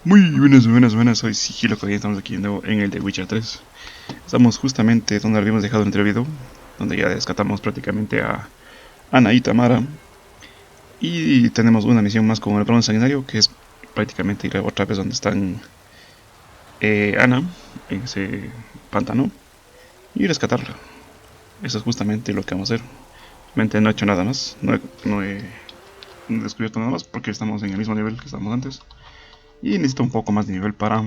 Muy buenas, soy Sigiloco Games, estamos aquí de nuevo en el de Witcher 3. Estamos justamente donde habíamos dejado en el video, donde ya rescatamos prácticamente a Ana y Tamara. Y tenemos una misión más con el bronce sanguinario, que es prácticamente ir otra vez donde están Ana, en ese pantano, y rescatarla. Eso es justamente lo que vamos a hacer. Realmente no he hecho nada más, no he descubierto nada más porque estamos en el mismo nivel que estábamos antes. Y necesito un poco más de nivel para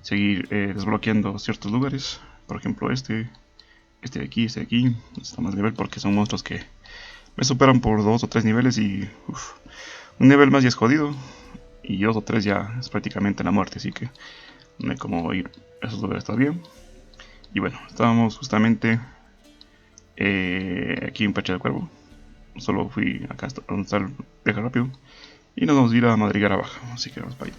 seguir desbloqueando ciertos lugares. Por ejemplo este de aquí, necesito más nivel porque son monstruos que me superan por 2 o 3 niveles y un nivel más ya es jodido y 2 o 3 ya es prácticamente la muerte, así que no hay como ir a esos lugares todavía. Y bueno, estábamos justamente aquí en Parche del Cuervo. Solo fui acá hasta donde está el viaje rápido y nos vamos a ir a madrigar abajo, así que vamos para ahí.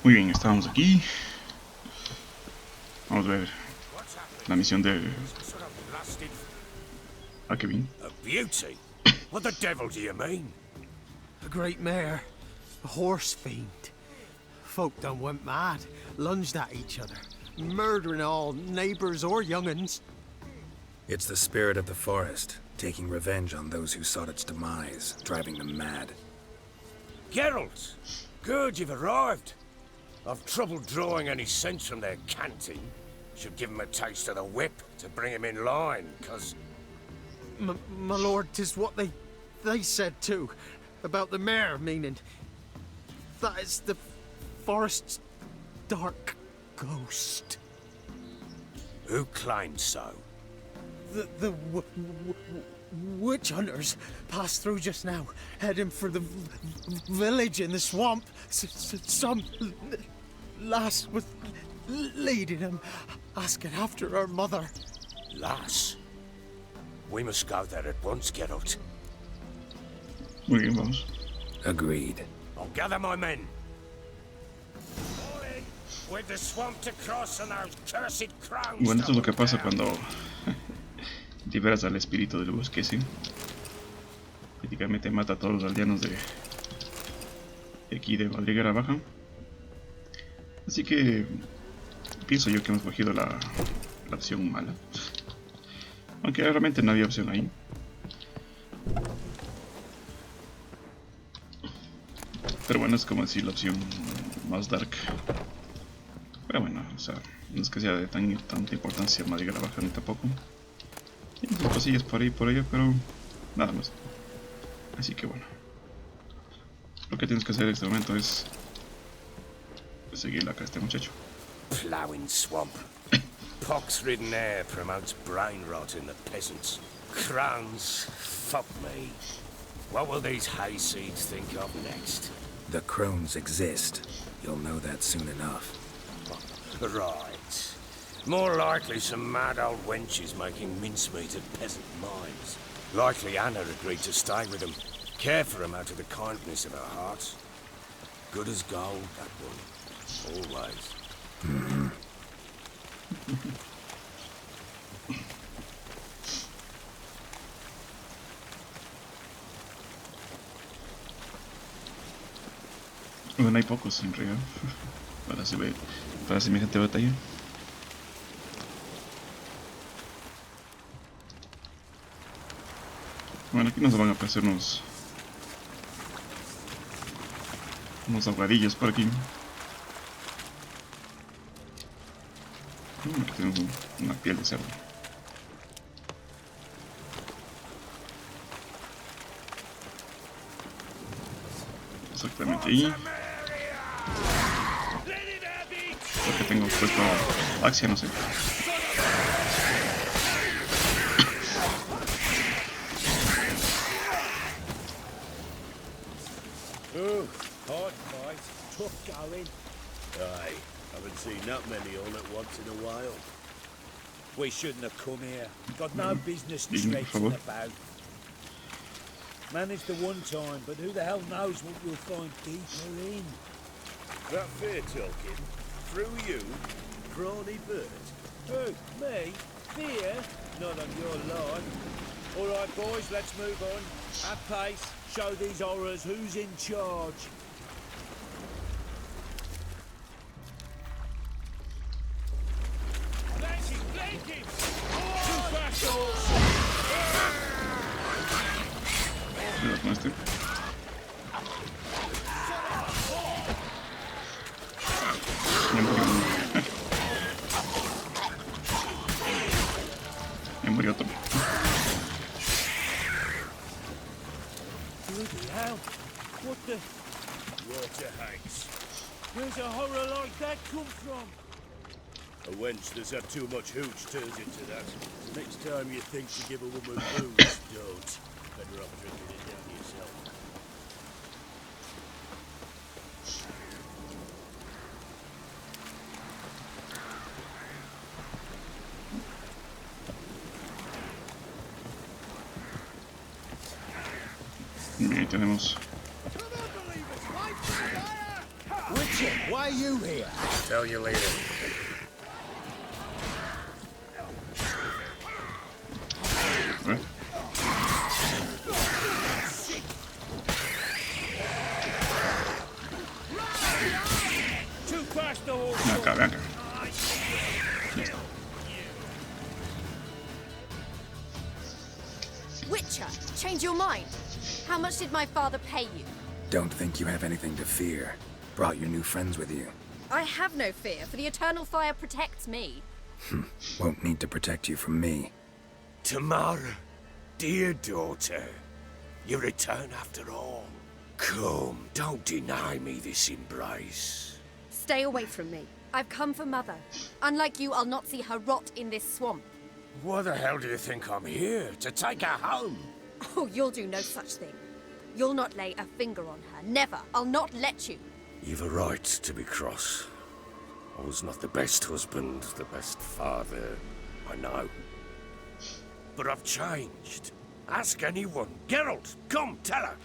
Muy bien, estábamos aquí. Vamos a ver la misión de... Ah, qué bien. A beauty? What the devil do you mean? A great mare. A horse fiend. Folk done went mad, lunged at each other, murdering all neighbors or young'uns. It's the spirit of the forest, taking revenge on those who sought its demise, driving them mad. Geralt! Good, you've arrived. I've trouble drawing any sense from their canting. Should give 'em a taste of the whip to bring 'em in line, 'cause... My lord, 'tis what they said too, about the mare, meaning that is the forest's dark ghost. Who claimed so? The witch hunters passed through just now, heading for the village in the swamp. Some lass was leading them, asking after her mother. Lass? We must go there at once, Geralt. Muy bien, vamos. Agreed. I'll gather my men. With the swamp to cross and those cursed crowns. Bueno, esto es lo que pasa cuando liberas al espíritu del bosque, sí. Prácticamente mata a todos los aldeanos de aquí de Madriguera Baja. Así que pienso yo que hemos cogido la opción mala. Aunque realmente no había opción ahí. Pero bueno, es como decir la opción más dark. Pero bueno, o sea, no es que sea de tanta importancia Madriguera Baja ni tampoco. Hay muchas cosillas por ahí por allá, pero nada más. Así que bueno, lo que tienes que hacer en este momento es seguirle acá a este muchacho. Ploughing swamp. Pox-ridden air promotes brain rot in the peasants. Crowns, fuck me. What will these hayseeds think of next? The crones exist. You'll know that soon enough. Right. More likely some mad old wenches making mincemeat of peasant minds. Likely Anna agreed to stay with them, care for them out of the kindness of her heart. Good as gold, that one. Always. Mm-hmm. Bueno, hay pocos en realidad para semejante batalla. Bueno, aquí nos van a aparecer unos ahogadillos por aquí. Aquí tenemos una piel de cerdo. Exactamente ahí. Creo que tengo puesto Axia, no sé. Oh, hard fight, tough going. Aye, haven't seen that many all at once in a while. We shouldn't have come here. Got no business traipsing about. Managed the one time, but who the hell knows what you'll find deeper in. That fair talking? Through you? prawny bird? Who? Me? Fear? Not on your life. All right, boys, let's move on. At pace. Show these horrors who's in charge. Flank him! Too fast, horse! Cuidado con este. Ya murió uno. Ya murió otro. Bloody hell! What the? Water hags. Where's a horror like that come from? A wench that's had too much hooch turns into that. Next time you think to give a woman booze, don't. Better off drinking it down yourself. Bien, tenemos. Witcher, why are you here? Tell you later. ¿Eh? Too fast, the horse. Ven acá, ven acá. Witcher, change your mind. How much did my father pay you? Don't think you have anything to fear. Brought your new friends with you. I have no fear, for the eternal fire protects me. Won't need to protect you from me. Tamara, dear daughter, you return after all. Come, don't deny me this embrace. Stay away from me. I've come for Mother. Unlike you, I'll not see her rot in this swamp. Why the hell do you think I'm here? To take her home? Oh, you'll do no such thing. You'll not lay a finger on her. Never. I'll not let you. You've a right to be cross. I was not the best husband, the best father, I know. But I've changed. Ask anyone. Geralt, come, tell her.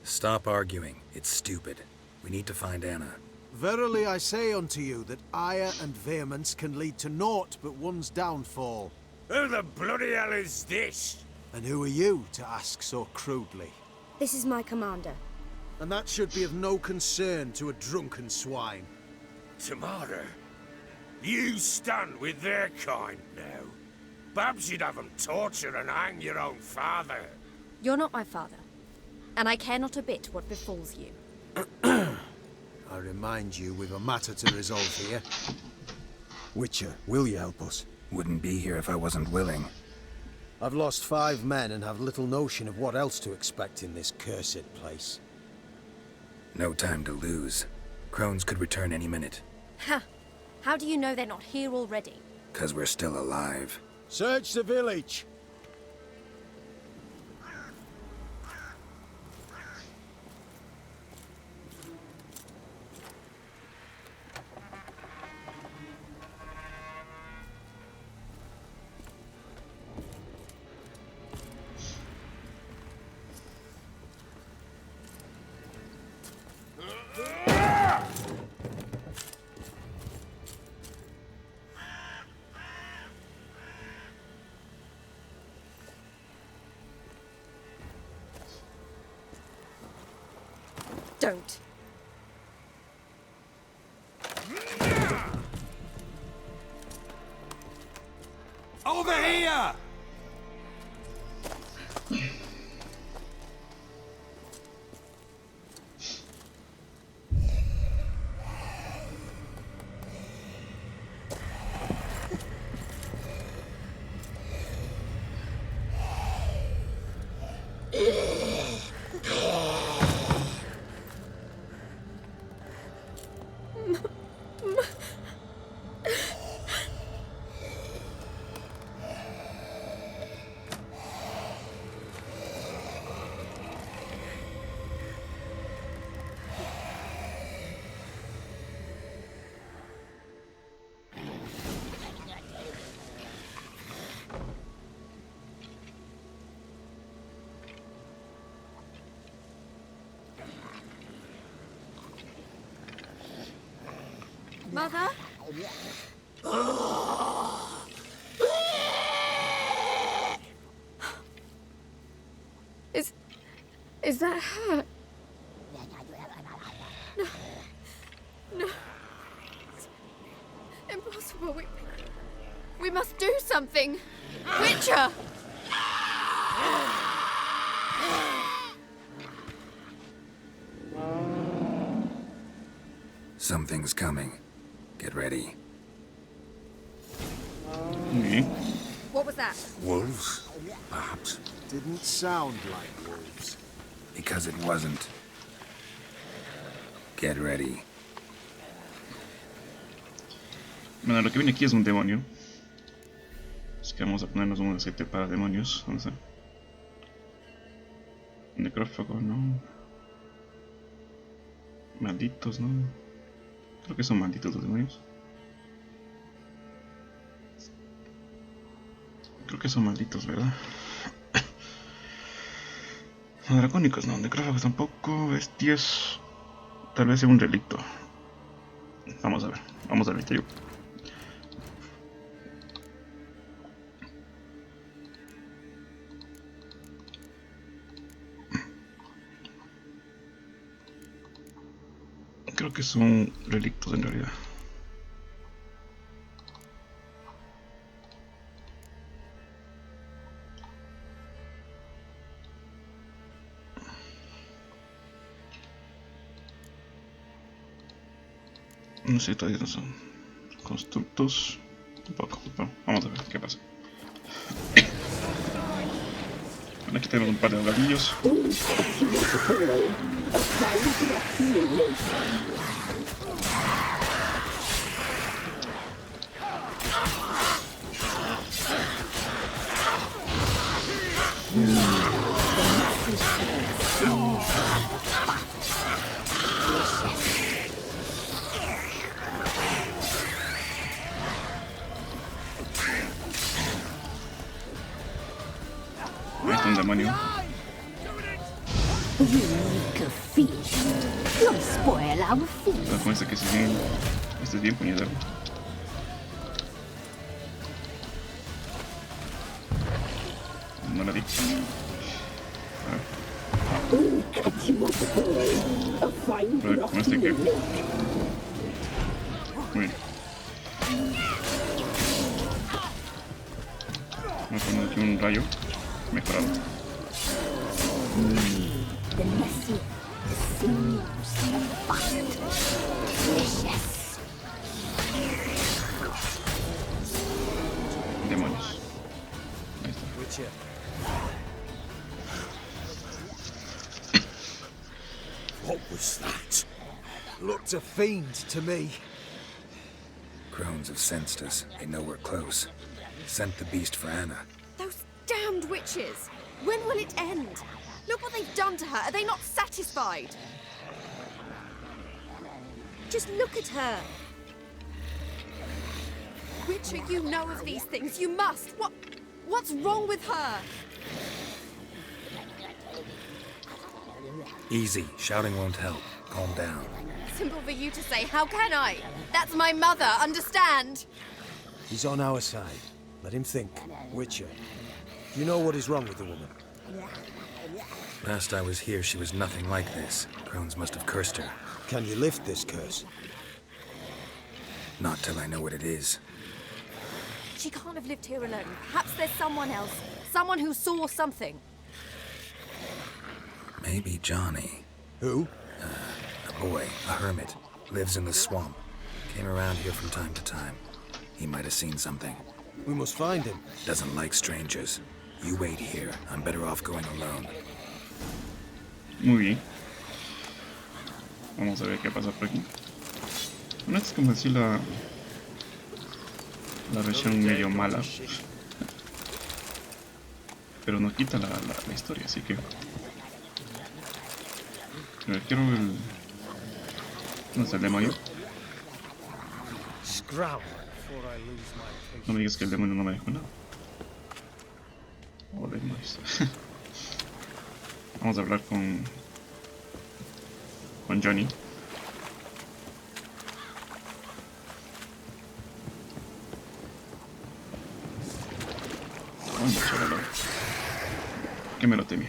Stop arguing. It's stupid. We need to find Anna. Verily I say unto you that ire and vehemence can lead to naught but one's downfall. Who the bloody hell is this? And who are you to ask so crudely? This is my commander. And that should be of no concern to a drunken swine. Tamara, you stand with their kind now. Perhaps you'd have them torture and hang your own father. You're not my father. And I care not a bit what befalls you. I remind you we've a matter to resolve here. Witcher, will you help us? Wouldn't be here if I wasn't willing. I've lost 5 men and have little notion of what else to expect in this cursed place. No time to lose. Crones could return any minute. Ha! How do you know they're not here already? 'Cause we're still alive. Search the village! Don't. Over here! Mother? Is that her? No. No. It's impossible. We must do something. Witcher! Something's coming. Get ready. Okay. What was that? Wolves? Perhaps. Didn't sound like wolves. Because it wasn't. Get ready. Bueno, lo que viene aquí es un demonio. Así que vamos a ponernos un aceite para demonios. Vamos a... Necrófago, ¿no? Malditos, ¿no? Creo que son malditos los demonios. Creo que son malditos, ¿verdad? No, dracónicos, no. Necrófagos tampoco. Bestias. Tal vez sea un relicto. Vamos a ver. Vamos a ver, tío. Creo que son relictos en realidad. No sé, todavía no son constructos. Tampoco. Bueno, vamos a ver qué pasa. Bueno, aquí tenemos un par de ahogadillos. Ahí está un demonio. You make a feast. You'll spoil our feast. Con este que si bien, este es bien puñetero. No la di. A ver, con este que... Muy bien. Vamos a poner aquí un rayo mejorado. The messy, the sinews, the fast. Delicious. Demonios. Ahí está. Witcher. What was that? Looked a fiend to me. Crones have sensed us. They know we're close. Sent the beast for Anna. Those damned witches! When will it end? Look what they've done to her. Are they not satisfied? Just look at her. Witcher, you know of these things. You must. What's wrong with her? Easy. Shouting won't help. Calm down. Simple for you to say. How can I? That's my mother. Understand? He's on our side. Let him think. Witcher, do you know what is wrong with the woman? Last I was here, she was nothing like this. Crones must have cursed her. Can you lift this curse? Not till I know what it is. She can't have lived here alone. Perhaps there's someone else. Someone who saw something. Maybe Johnny. Who? A boy, a hermit. Lives in the swamp. Came around here from time to time. He might have seen something. We must find him. Doesn't like strangers. You wait here. I'm better off going alone. Muy bien. Vamos a ver qué pasa por aquí. Bueno, esta es como decir la versión medio mala. Pero no quita la historia, así que... A ver, quiero el... ¿Dónde está el demonio? Scram before I lose my patience. No me digas que el demonio no me dejó nada. Oh, demonios. Vamos a hablar con Johnny. Anda, chaval. Que me lo temía.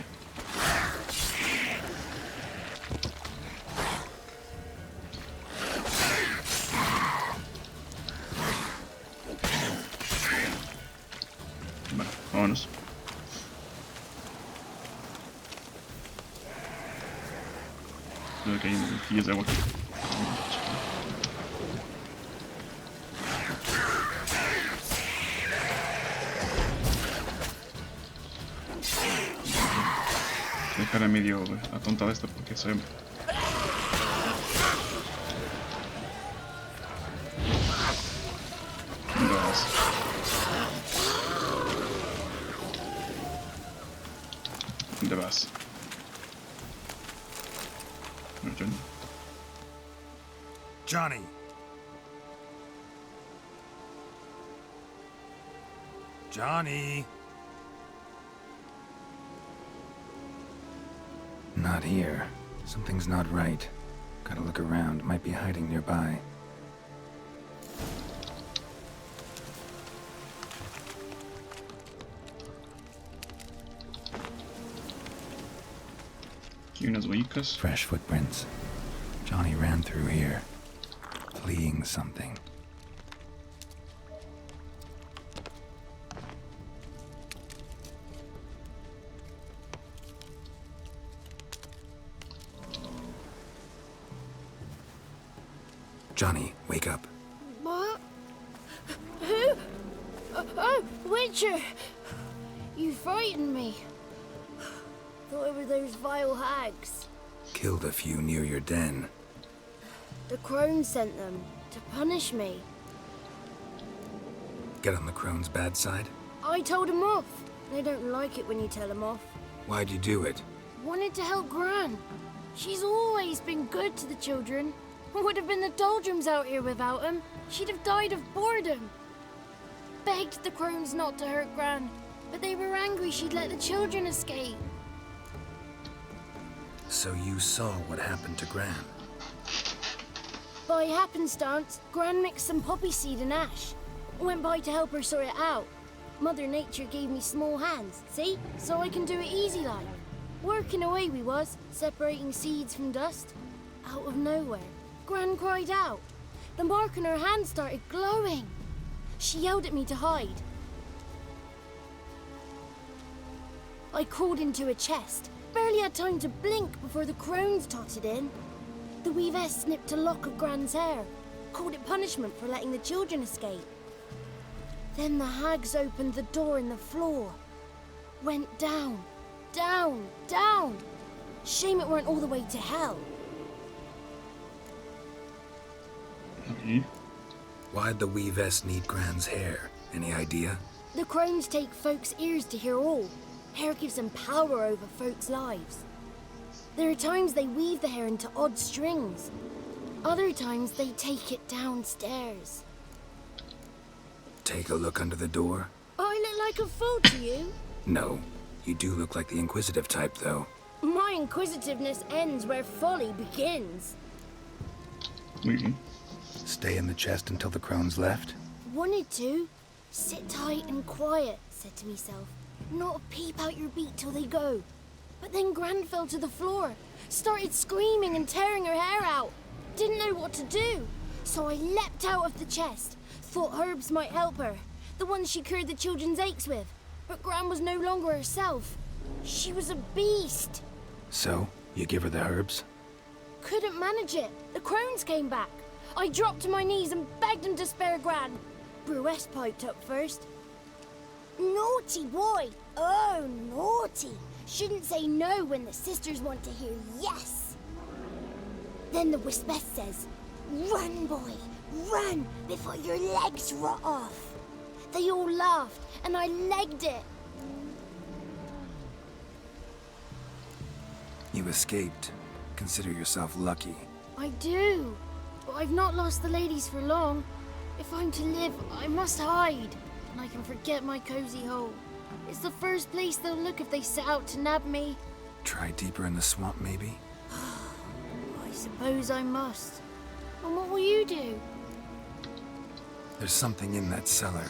Bueno, vámonos. Creo que hay energías de agua aquí. Dejaré medio atontado esto porque soy... ¿Dónde vas? No, Johnny. Johnny! Johnny! Not here. Something's not right. Gotta look around. Might be hiding nearby. Aquí unas huellas. Fresh footprints. Johnny ran through here, fleeing something. Johnny, wake up. What? Who? Oh, Witcher! You frightened me. Thought it were those vile hags. Killed a few near your den. The crones sent them to punish me. Get on the crone's bad side? I told them off. They don't like it when you tell them off. Why'd you do it? Wanted to help Gran. She's always been good to the children. Would have been the doldrums out here without him. She'd have died of boredom. Begged the crones not to hurt Gran, but they were angry she'd let the children escape. So you saw what happened to Gran? By happenstance, Gran mixed some poppy seed and ash. Went by to help her sort it out. Mother Nature gave me small hands, see? So I can do it easy like. Working away we was, separating seeds from dust. Out of nowhere, Gran cried out. The mark on her hand started glowing. She yelled at me to hide. I crawled into a chest. Barely had time to blink before the crones totted in. The weavess snipped a lock of Gran's hair, called it punishment for letting the children escape. Then the hags opened the door in the floor. Went down, down, down. Shame it weren't all the way to hell. Okay. Why'd the weavess need Gran's hair? Any idea? The crones take folks' ears to hear all. Hair gives them power over folks' lives. There are times they weave the hair into odd strings. Other times they take it downstairs. Take a look under the door? I look like a fool to you? No. You do look like the inquisitive type, though. My inquisitiveness ends where folly begins. Oui. Stay in the chest until the crones left? Wanted to. Sit tight and quiet, said to myself. Not a peep out your beat till they go. But then Gran fell to the floor. Started screaming and tearing her hair out. Didn't know what to do. So I leapt out of the chest. Thought herbs might help her. The ones she cured the children's aches with. But Gran was no longer herself. She was a beast. So, you give her the herbs? Couldn't manage it. The crones came back. I dropped to my knees and begged him to spare Gran. Bruess piped up first. Naughty boy! Oh, naughty! Shouldn't say no when the sisters want to hear yes. Then the Wispeth says, run, boy, run before your legs rot off. They all laughed and I legged it. You escaped. Consider yourself lucky. I do, but I've not lost the ladies for long. If I'm to live, I must hide. And I can forget my cozy hole. It's the first place they'll look if they set out to nab me. Try deeper in the swamp, maybe? I suppose I must. And what will you do? There's something in that cellar.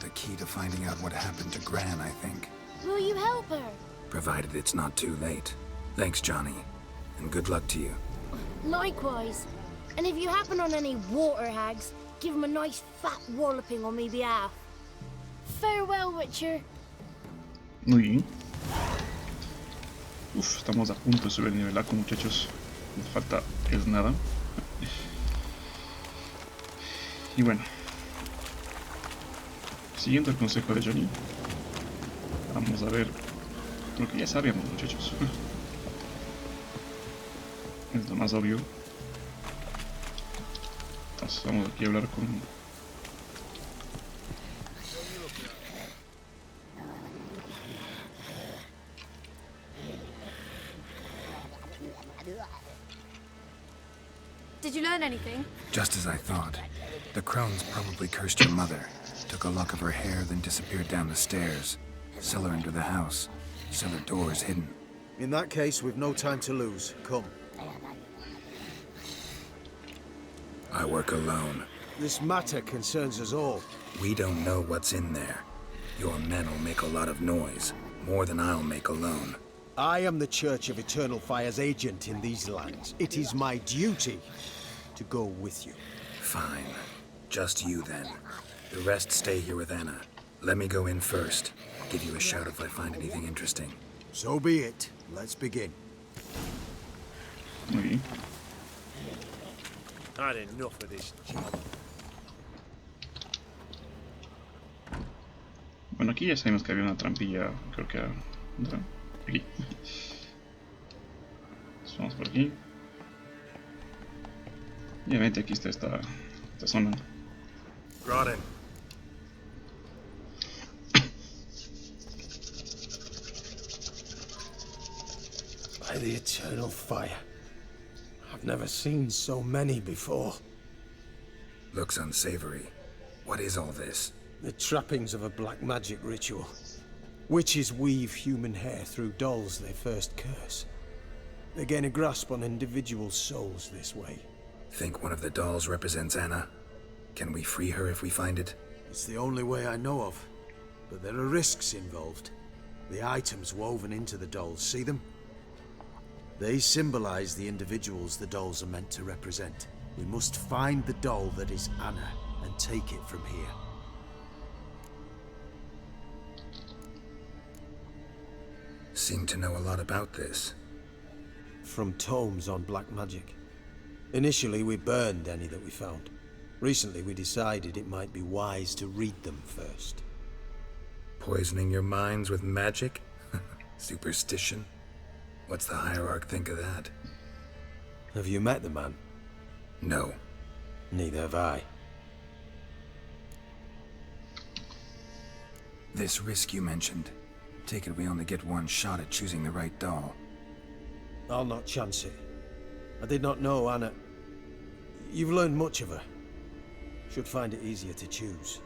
The key to finding out what happened to Gran, I think. Will you help her? Provided it's not too late. Thanks, Johnny. And good luck to you. Likewise. And if you happen on any water hags, give them a nice fat walloping on me behalf. Farewell, Witcher. Muy bien. Uf, estamos a punto de subir el nivel A, muchachos. Nos falta es nada. Y bueno, siguiendo el consejo de Johnny, vamos a ver lo que ya sabíamos, muchachos. Es lo más obvio. Entonces vamos aquí a hablar con... Did you learn anything? Just as I thought. The crones probably cursed your mother, took a lock of her hair, then disappeared down the stairs. Cellar under the house. Cellar doors hidden. In that case, we've no time to lose. Come. I work alone. This matter concerns us all. We don't know what's in there. Your men'll make a lot of noise. More than I'll make alone. I am the Church of Eternal Fire's agent in these lands. It is my duty to go with you. Fine. Just you then. The rest stay here with Anna. Let me go in first. Give you a shout if I find anything interesting. So be it. Let's begin. Muy bien. Had enough of this job. Bueno, aquí ya sabemos que había una trampilla, creo que era... aquí. Entonces vamos por aquí. Y obviamente aquí está esta zona. Rodden. By the Eternal Fire. I've never seen so many before. Looks unsavory. What is all this? The trappings of a black magic ritual. Witches weave human hair through dolls they first curse. They gain a grasp on individual souls this way. Think one of the dolls represents Anna? Can we free her if we find it? It's the only way I know of. But there are risks involved. The items woven into the dolls, see them? They symbolize the individuals the dolls are meant to represent. We must find the doll that is Anna and take it from here. Seem to know a lot about this. From tomes on black magic. Initially, we burned any that we found. Recently, we decided it might be wise to read them first. Poisoning your minds with magic? Superstition? What's the hierarch think of that? Have you met the man? No. Neither have I. This risk you mentioned. Take it we only get one shot at choosing the right doll. I'll not chance it. I did not know Anna. You've learned much of her. Should find it easier to choose.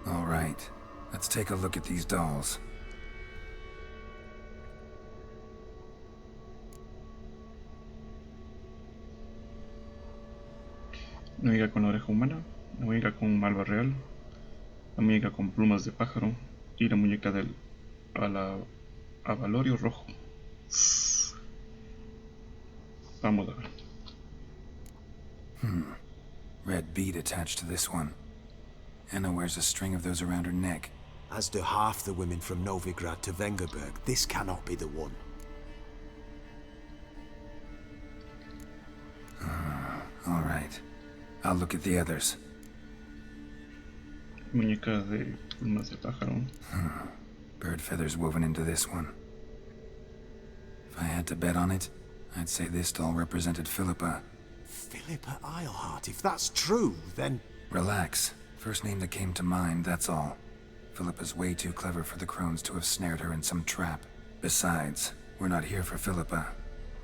All right. Let's take a look at these dolls. Una amiga con oreja humana, una muñeca con malva real, la muñeca con plumas de pájaro y la muñeca del avalorio rojo. Vamos a ver. Red bead attached to this one. Anna wears a string of those around her neck. As do half the women from Novigrad to Vengerberg. This cannot be the one. All right. I'll look at the others. Muñeca de plumas de pájaro. Bird feathers woven into this one. If I had to bet on it, I'd say this doll represented Philippa. Philippa Eilhart. If that's true, then... Relax. First name that came to mind, that's all. Philippa's way too clever for the crones to have snared her in some trap. Besides, we're not here for Philippa.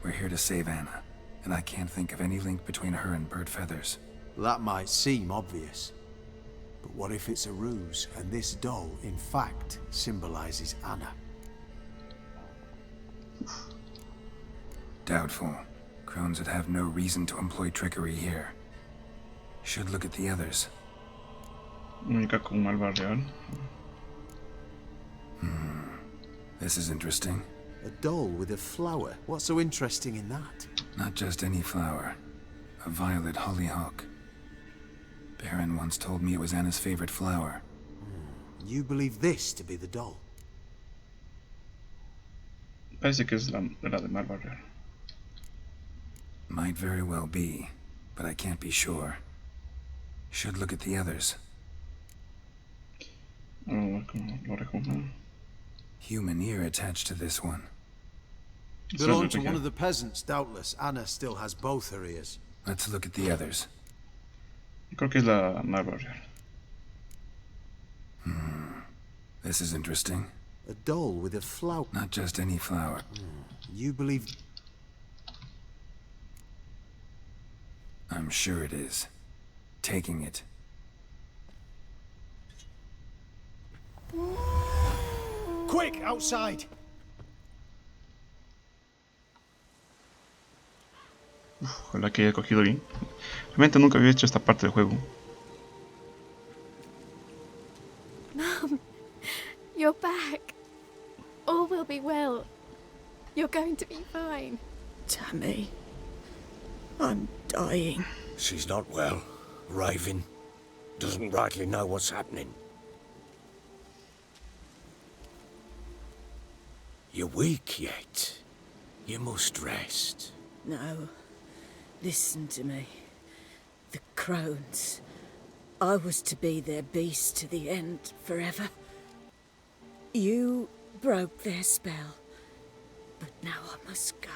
We're here to save Anna. And I can't think of any link between her and bird feathers. That might seem obvious. But what if it's a ruse, and this doll, in fact, symbolizes Anna? Doubtful. Crones would have no reason to employ trickery here. Should look at the others. Única con un malva real. This is interesting. A doll with a flower. What's so interesting in that? Not just any flower. A violet hollyhock. Baron once told me it was Anna's favorite flower. You believe this to be the doll? Parece que es la de malva real. Might very well be, but I can't be sure. Should look at the others. Lo recojo. Human ear attached to this one. Belonged to one of the peasants, doubtless. Anna still has both her ears. Let's look at the others. Creo que es la malva real. This is interesting. A doll with a flower. Not just any flower. You believe... I'm sure it is. Taking it. Quick, outside! Ojalá que haya cogido bien. Realmente nunca había hecho esta parte del juego. Mum, you're back. All will be well. You're going to be fine. Tammy, I'm dying. She's not well. Raving. Doesn't rightly know what's happening. You're weak yet. You must rest. No, listen to me. The crones. I was to be their beast to the end, forever. You broke their spell, but now I must go.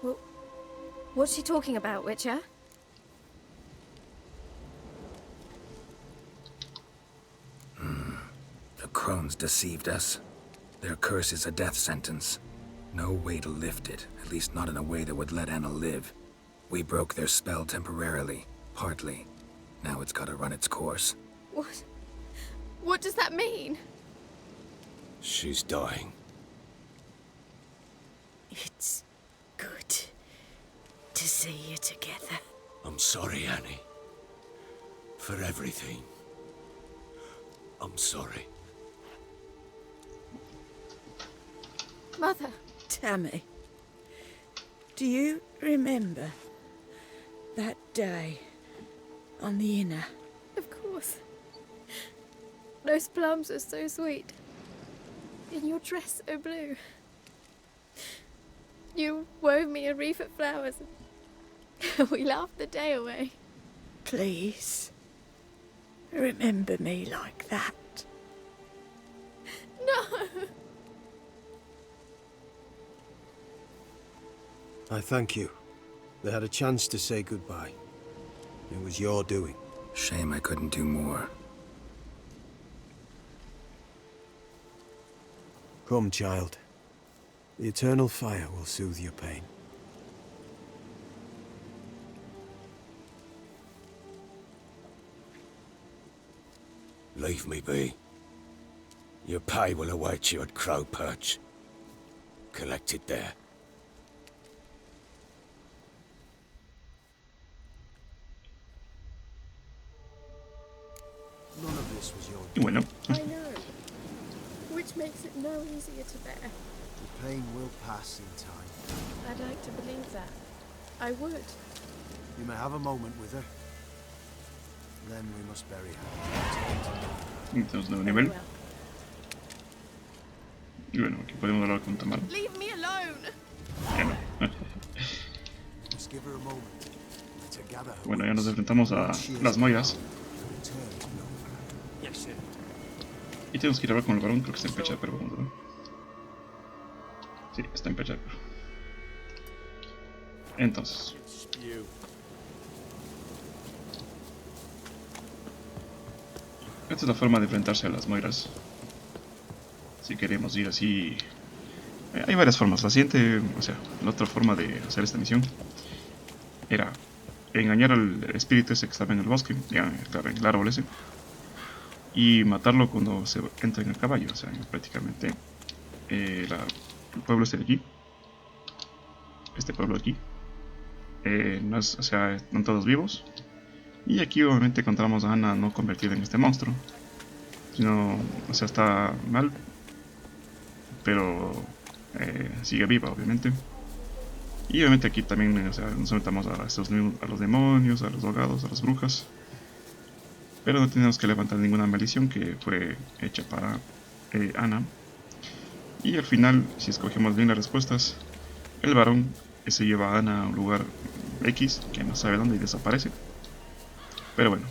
Well, what's she talking about, Witcher? The crones deceived us. Their curse is a death sentence. No way to lift it, at least not in a way that would let Anna live. We broke their spell temporarily, partly. Now it's gotta run its course. What? What does that mean? She's dying. It's good to see you together. I'm sorry, Annie. For everything. I'm sorry. Mother. Tammy, do you remember that day on the inner? Of course. Those plums are so sweet. And your dress so blue. You wove me a wreath of flowers. And we laughed the day away. Please, remember me like that. No! I thank you. They had a chance to say goodbye. It was your doing. Shame I couldn't do more. Come, child. The eternal fire will soothe your pain. Leave me be. Your pay will await you at Crow Perch. Collect it there. None of this was your Y bueno, I know. Which makes it no easier to bear. The pain will pass in time. I'd like to believe that. I would. You may have a moment with her. Then we must bury her. tenemos nuevo nivel. Y bueno, aquí podemos hablar con Tamara. Leave me alone. Ya no. Just give her a moment. Let her gather her Bueno, ya nos wits. enfrentamos a las moiras. Return to Nova. Yes, sir. Y tenemos que ir a hablar con el varón, creo que está en pecha, pero vamos a ver. Sí, está en pecha. Entonces, esta es la forma de enfrentarse a las moiras. Si queremos ir así... hay varias formas. La siguiente, o sea, la otra forma de hacer esta misión era engañar al espíritu ese que estaba en el bosque, ya, claro, en el árbol ese, y matarlo cuando se entra en el caballo. O sea, prácticamente el pueblo este de aquí, este pueblo de aquí, no es, o sea, están todos vivos. Y aquí obviamente encontramos a Ana no convertida en este monstruo, sino, o sea, está mal, pero sigue viva obviamente. Y obviamente aquí también, o sea, nos enfrentamos a los demonios, a los drogados, a las brujas. Pero no tenemos que levantar ninguna maldición que fue hecha para Ana. Y al final, si escogemos bien las respuestas, el varón se lleva a Ana a un lugar X, que no sabe dónde, y desaparece. Pero bueno,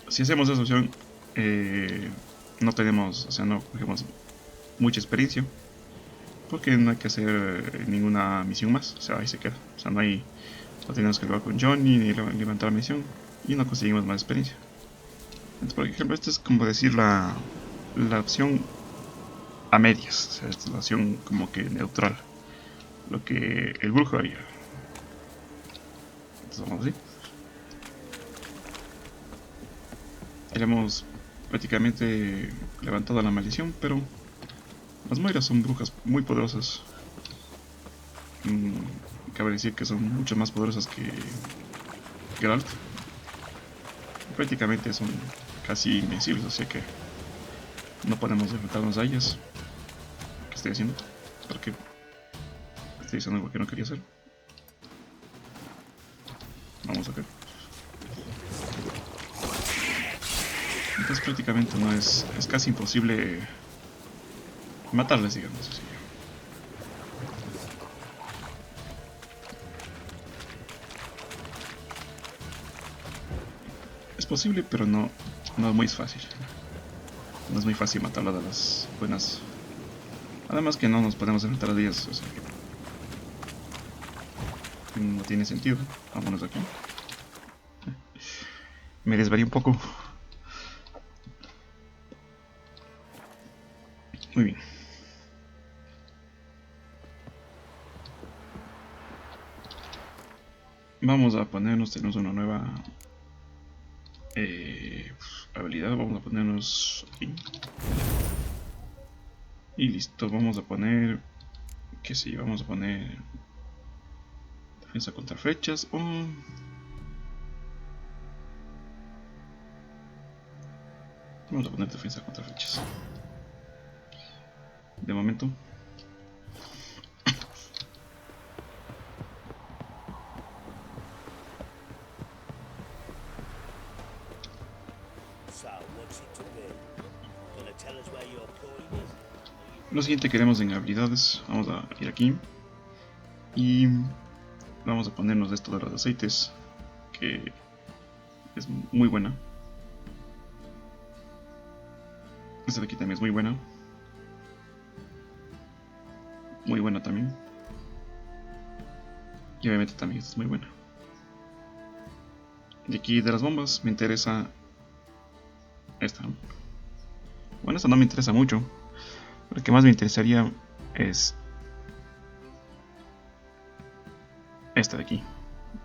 si hacemos esa opción, no tenemos, o sea, no cogemos mucha experiencia, porque no hay que hacer ninguna misión más, o sea, ahí se queda. O sea, no tenemos que jugar con Johnny ni levantar la misión, y no conseguimos más experiencia. Entonces, por ejemplo, esta es como decir la opción a medias, o sea, esta es la opción como que neutral, lo que el brujo haría. Entonces vamos así. Ya hemos prácticamente levantado la maldición, pero las moiras son brujas muy poderosas. Cabe decir que son mucho más poderosas que Geralt. Prácticamente son casi invencibles, así que no podemos enfrentarnos a ellas. ¿Qué estoy haciendo? ¿Por qué? Estoy diciendo algo que no quería hacer. Vamos a ver. Entonces prácticamente no es casi imposible matarles, digamos así. Es posible, pero no es muy fácil. No es muy fácil matarlas de las buenas. Además que no nos podemos enfrentar a ellas, o sea que no tiene sentido. Vámonos de aquí. Me desvaría un poco. Muy bien. Vamos a ponernos, tenemos una nueva habilidad, vamos a ponernos aquí. Y listo, vamos a poner, qué sé yo, vamos a poner defensa contra flechas o... Vamos a poner defensa contra flechas. De momento. Lo siguiente que haremos en habilidades, vamos a ir aquí y vamos a ponernos esto de los aceites, que es muy buena. Esta de aquí también es muy buena. Muy buena también. Y obviamente también esta es muy buena. Y aquí de las bombas me interesa esta. Bueno, esta no me interesa mucho. Lo que más me interesaría es esta de aquí,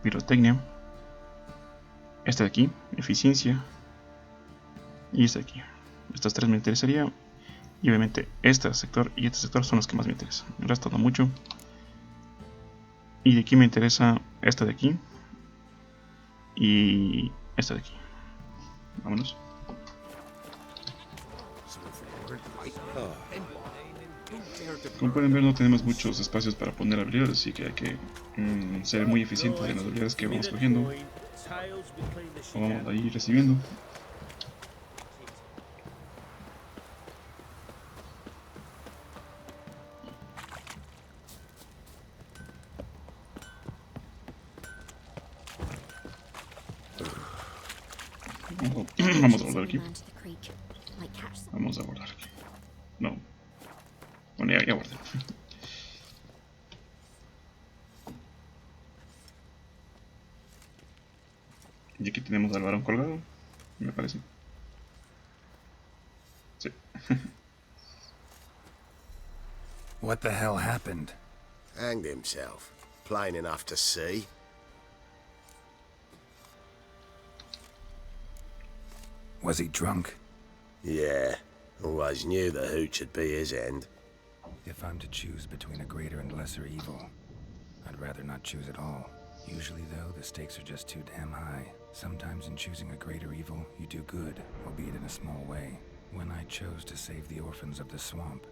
pirotecnia. Esta de aquí, eficiencia. Y esta de aquí. Estas tres me interesaría. Y obviamente este sector y este sector son los que más me interesan. El resto no mucho. Y de aquí me interesa esta de aquí. Y esta de aquí. Vámonos. Como pueden ver, no tenemos muchos espacios para poner habilidades, así que hay que ser muy eficientes en las habilidades que vamos cogiendo o vamos a ir recibiendo. Vamos a abordar aquí. Vamos a abordar aquí. No. Bueno, ya abordé. Y aquí tenemos al varón colgado, me parece. Sí. What the hell happened? Hanged himself. Plain enough to see. Was he drunk? Yeah. Always knew the hooch would be his end. If I'm to choose between a greater and lesser evil, I'd rather not choose at all. Usually, though, the stakes are just too damn high. Sometimes in choosing a greater evil, you do good, albeit in a small way. When I chose to save the orphans of the swamp,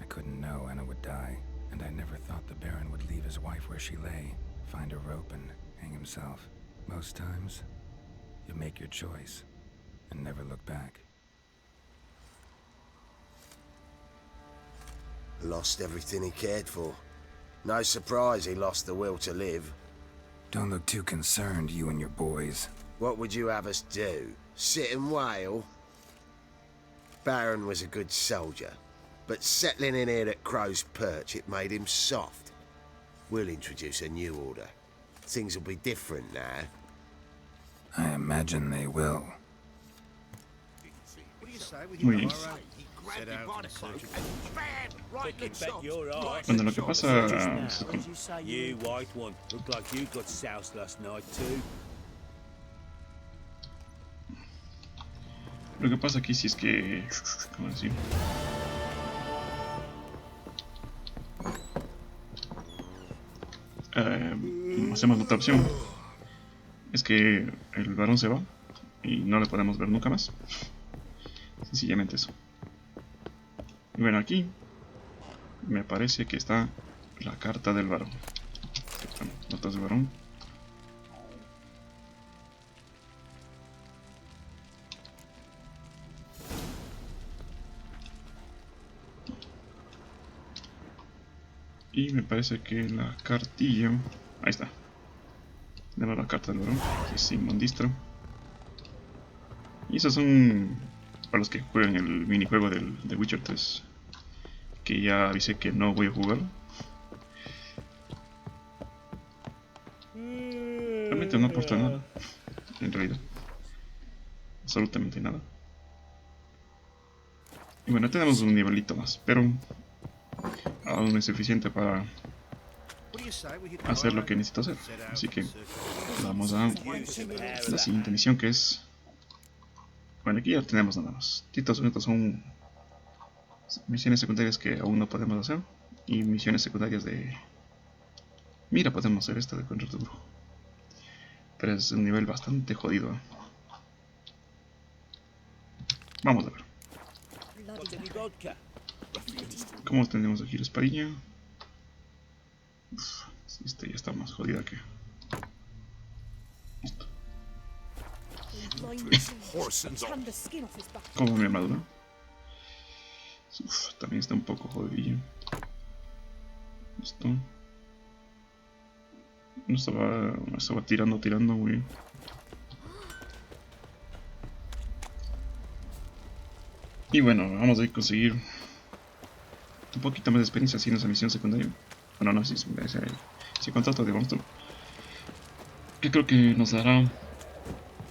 I couldn't know Anna would die, and I never thought the Baron would leave his wife where she lay, find a rope and hang himself. Most times, you make your choice and never look back. Lost everything he cared for. No surprise he lost the will to live. Don't look too concerned, you and your boys. What would you have us do? Sit and wail? Baron was a good soldier, but settling in here at Crow's Perch, it made him soft. We'll introduce a new order. Things will be different now. I imagine they will. Muy bien. Bueno, lo que pasa es You white one, look like you got soused last night too. Lo que pasa aquí sí es que, ¿cómo decir? Hacemos la otra opción. Es que el varón se va y no le podemos ver nunca más. Sencillamente eso. Y bueno, aquí me parece que está la carta del varón. Bueno, notas del varón. Y me parece que la cartilla... Ahí está. Tenemos la carta del varón, que es Simón Distro. Y esas son para los que juegan el minijuego del The Witcher 3. Que ya avisé que no voy a jugar. Realmente no aporta nada. En realidad. Absolutamente nada. Y bueno, tenemos un nivelito más, pero aún no es suficiente para hacer lo que necesito hacer. Así que vamos a la siguiente misión, que es... Bueno, aquí ya tenemos nada más. Estos son misiones secundarias que aún no podemos hacer. Y misiones secundarias de... Mira, podemos hacer esta de Encontré brujo. Pero es un nivel bastante jodido. Vamos a ver. ¿Cómo tenemos aquí la espadilla? Uf, esta ya está más jodida que... Listo. Como mi armadura. Uf, también está un poco jodidillo. Listo. No estaba tirando muy bien. Y bueno, vamos a conseguir un poquito más de experiencia haciendo esa misión secundaria. Bueno, no, si contrato de monstruo. Que creo que nos dará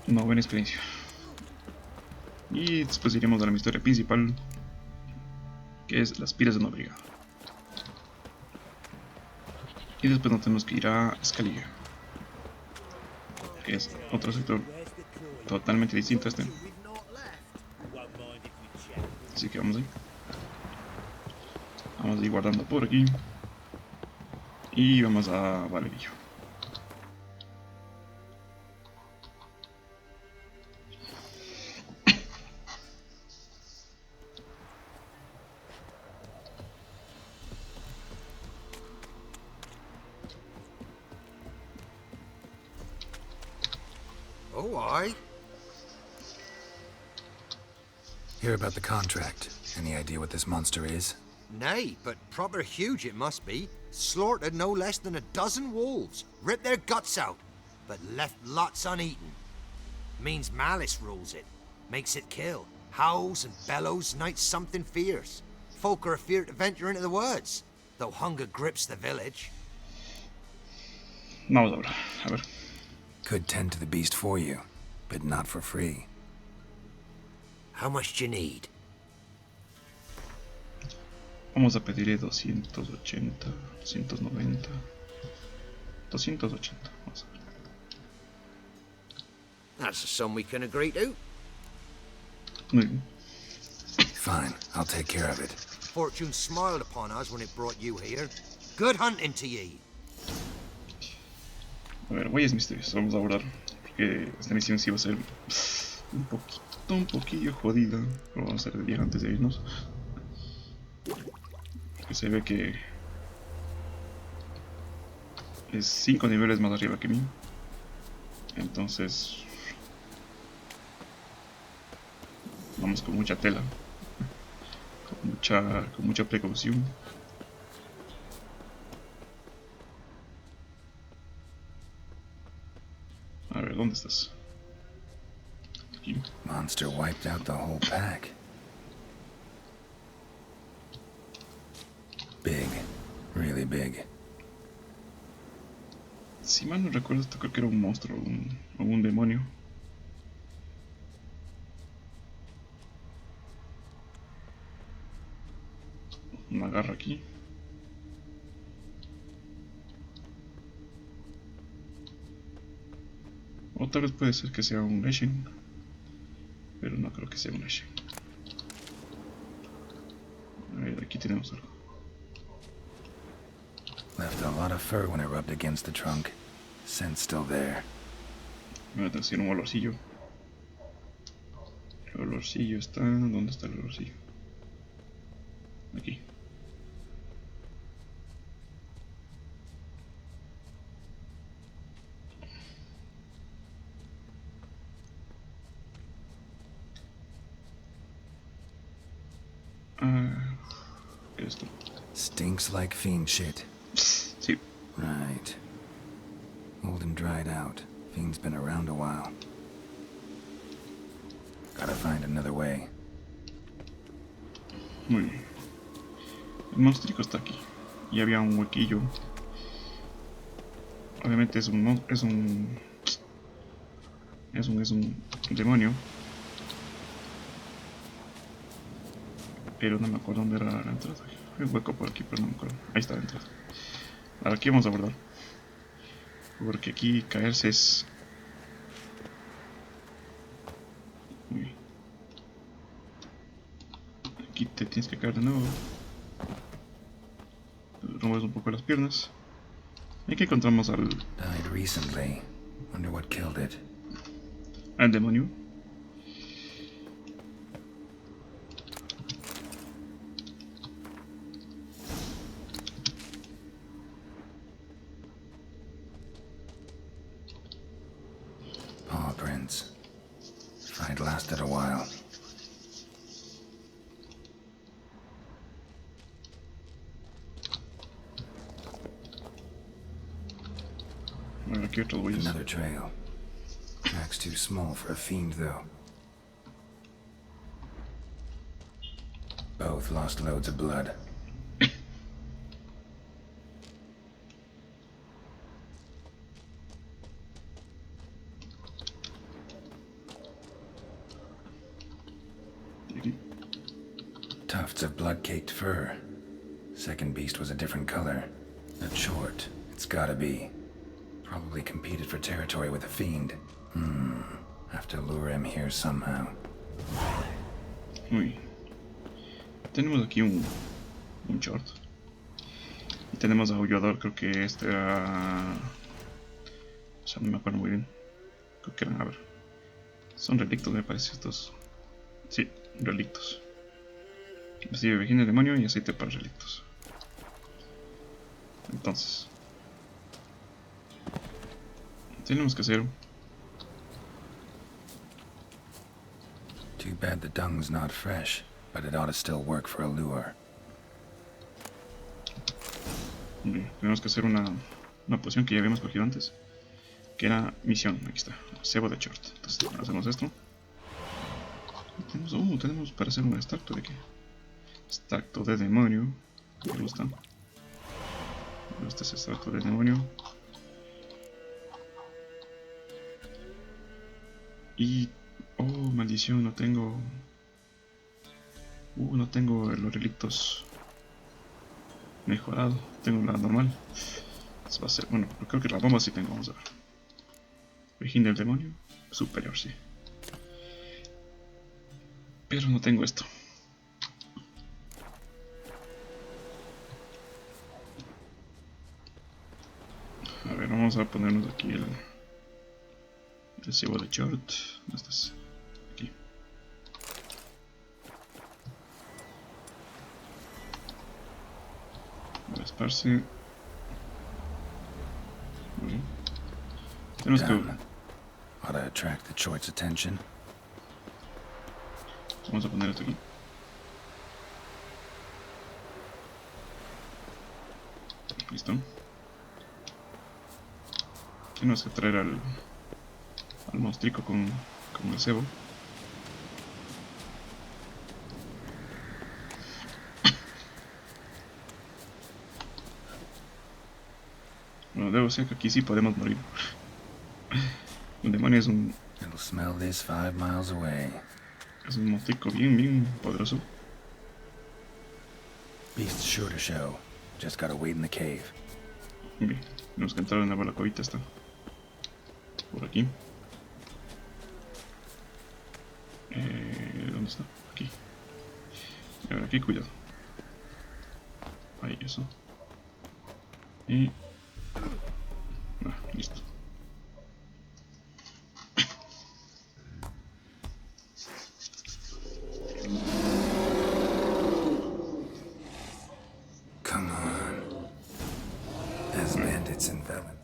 una buena experiencia. Y después iremos a la historia principal, que es las piras de una brigada. Y después nos tenemos que ir a Escalilla, que es otro sector totalmente distinto a este. Así que vamos a ir guardando por aquí. Y vamos a Valerillo. Oh, aye. Hear about the contract. Any idea what this monster is? Nay, but proper huge it must be. Slaughtered no less than 12 wolves, ripped their guts out, but left lots uneaten. Means malice rules it, makes it kill, howls and bellows, nights something fierce. Folk are afeard to venture into the woods, though hunger grips the village. Vamos a ver. Could tend to the beast for you, but not for free. How much do you need? Vamos a pedirle 280, 190, 280. Vamos a ver. That's a sum we can agree to. Muy bien. Fine, I'll take care of it. Fortune smiled upon us when it brought you here. Good hunting to ye. A ver, huellas misteriosas, vamos a abordar. Porque esta misión sí va a ser un poquillo jodida. Lo vamos a hacer de día antes de irnos. Porque se ve que es 5 niveles más arriba que mí. Entonces vamos con mucha tela, con mucha precaución. A ver, ¿dónde estás? Aquí. Monster wiped out the whole pack. Big, really big. Si mal no recuerdo, esto creo que era un monstruo o un demonio. Una garra aquí. O tal vez puede ser que sea un Ashen. Pero no creo que sea un Ashen. A ver, aquí tenemos algo. Left a lot of fur when it rubbed against the trunk. Scent still there. Me va a hacer un olorcillo. El olorcillo está... ¿Dónde está el olorcillo? Aquí. ¿Qué es esto? Stinks like fiend shit. Sí. Right. Old and dried out. Fiend's been around a while. Gotta find another way. Muy bien. El monstruo está aquí. Y había un huequillo. Obviamente es un demonio. Pero no me acuerdo dónde era la entrada. Hay un hueco por aquí, pero no me acuerdo. Ahí está la entrada. Ahora aquí vamos a abordar. Porque aquí caerse es... Uy. Aquí te tienes que caer de nuevo. Rompes un poco las piernas. Y aquí encontramos al demonio. Paw prints. Fight lasted a while. Aquí otros huellas. Another trail. Track's too small for a fiend, though. Both lost loads of blood. Tufts of blood-caked fur. Second beast was a different color. Not short. It's gotta be. Probably competed for territory with a fiend. Have to lure him here somehow. Uy. Tenemos aquí un short. Y tenemos a Aullador, creo que este era... O sea, no me acuerdo muy bien. Creo que eran, a ver. Son relictos, me parece estos. Sí, relictos. Recibe Virgen del Demonio y aceite para relictos. Entonces tenemos que hacer... Too bad the dung's not fresh, but it ought to still work for a lure. Okay, tenemos que hacer una poción que ya habíamos cogido antes, que era misión. Aquí está, cebo de short. Entonces hacemos esto. Tenemos para hacer un extracto de qué? Extracto de demonio. Me gusta. Este es extracto de demonio. Y... oh, maldición, no tengo... no tengo los relictos mejorado. Tengo la normal. Eso va a ser... bueno, creo que la bomba sí tengo, vamos a ver. Virgen del Demonio. Superior, sí. Pero no tengo esto. vamos a ponernos aquí el cebo de short. ¿Dónde estás? Aquí. Voy a esparce. Muy bien. Tenemos que... Ought to attract the choice attention. Vamos a poner esto aquí. Listo. Tenemos que traer al monstruico con el cebo. Bueno, debo ser que aquí sí podemos morir. El demonio es un... It'll smell this 5 miles away. Es un monstruico bien poderoso. Beast's sure to show. Just gotta wait in the cave. Bien, tenemos que entrar en la balacovita esta. Por aquí. ¿Dónde está? Aquí. Y ahora aquí, cuidado. Ahí, eso. Y... listo. Come on. As bandits and felons.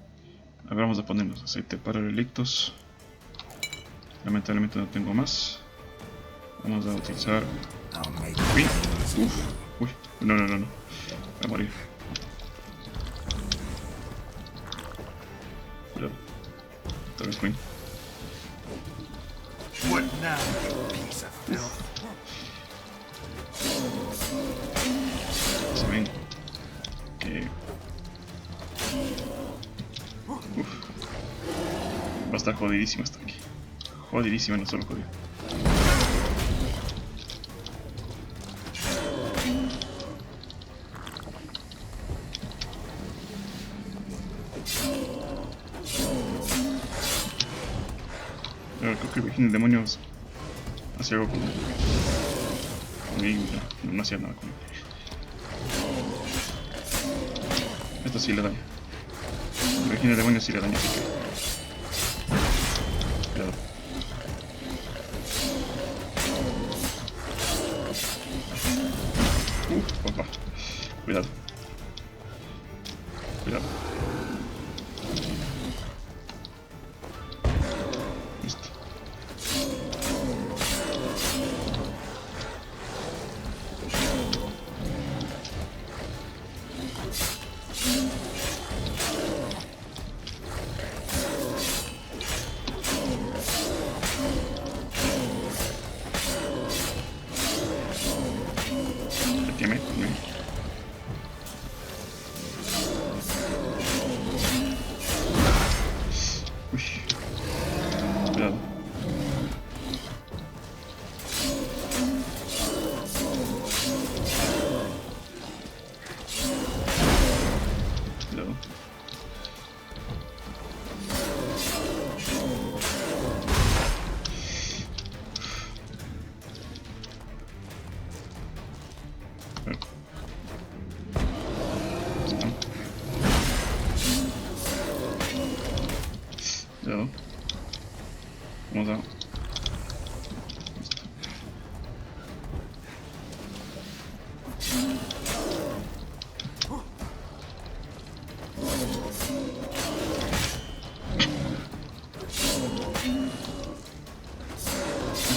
Ahora vamos a ponernos aceite para relictos. Lamentablemente no tengo más. Vamos a utilizar... Uy, uy, no. Voy a morir. Cuidado. Otra vez, Queen. What now, you piece of filth? Se ven que... Va a estar jodidísimo hasta aquí. Jodidísimo, no solo jodido. Creo que Virginia el demonio hacía algo con él. No hacía nada con él. Esto sí le daña. Virginia el demonio sí le daña, así que... Cuidado. Papá. Cuidado. Cuidado. Listo. Cuidado. Vamos a...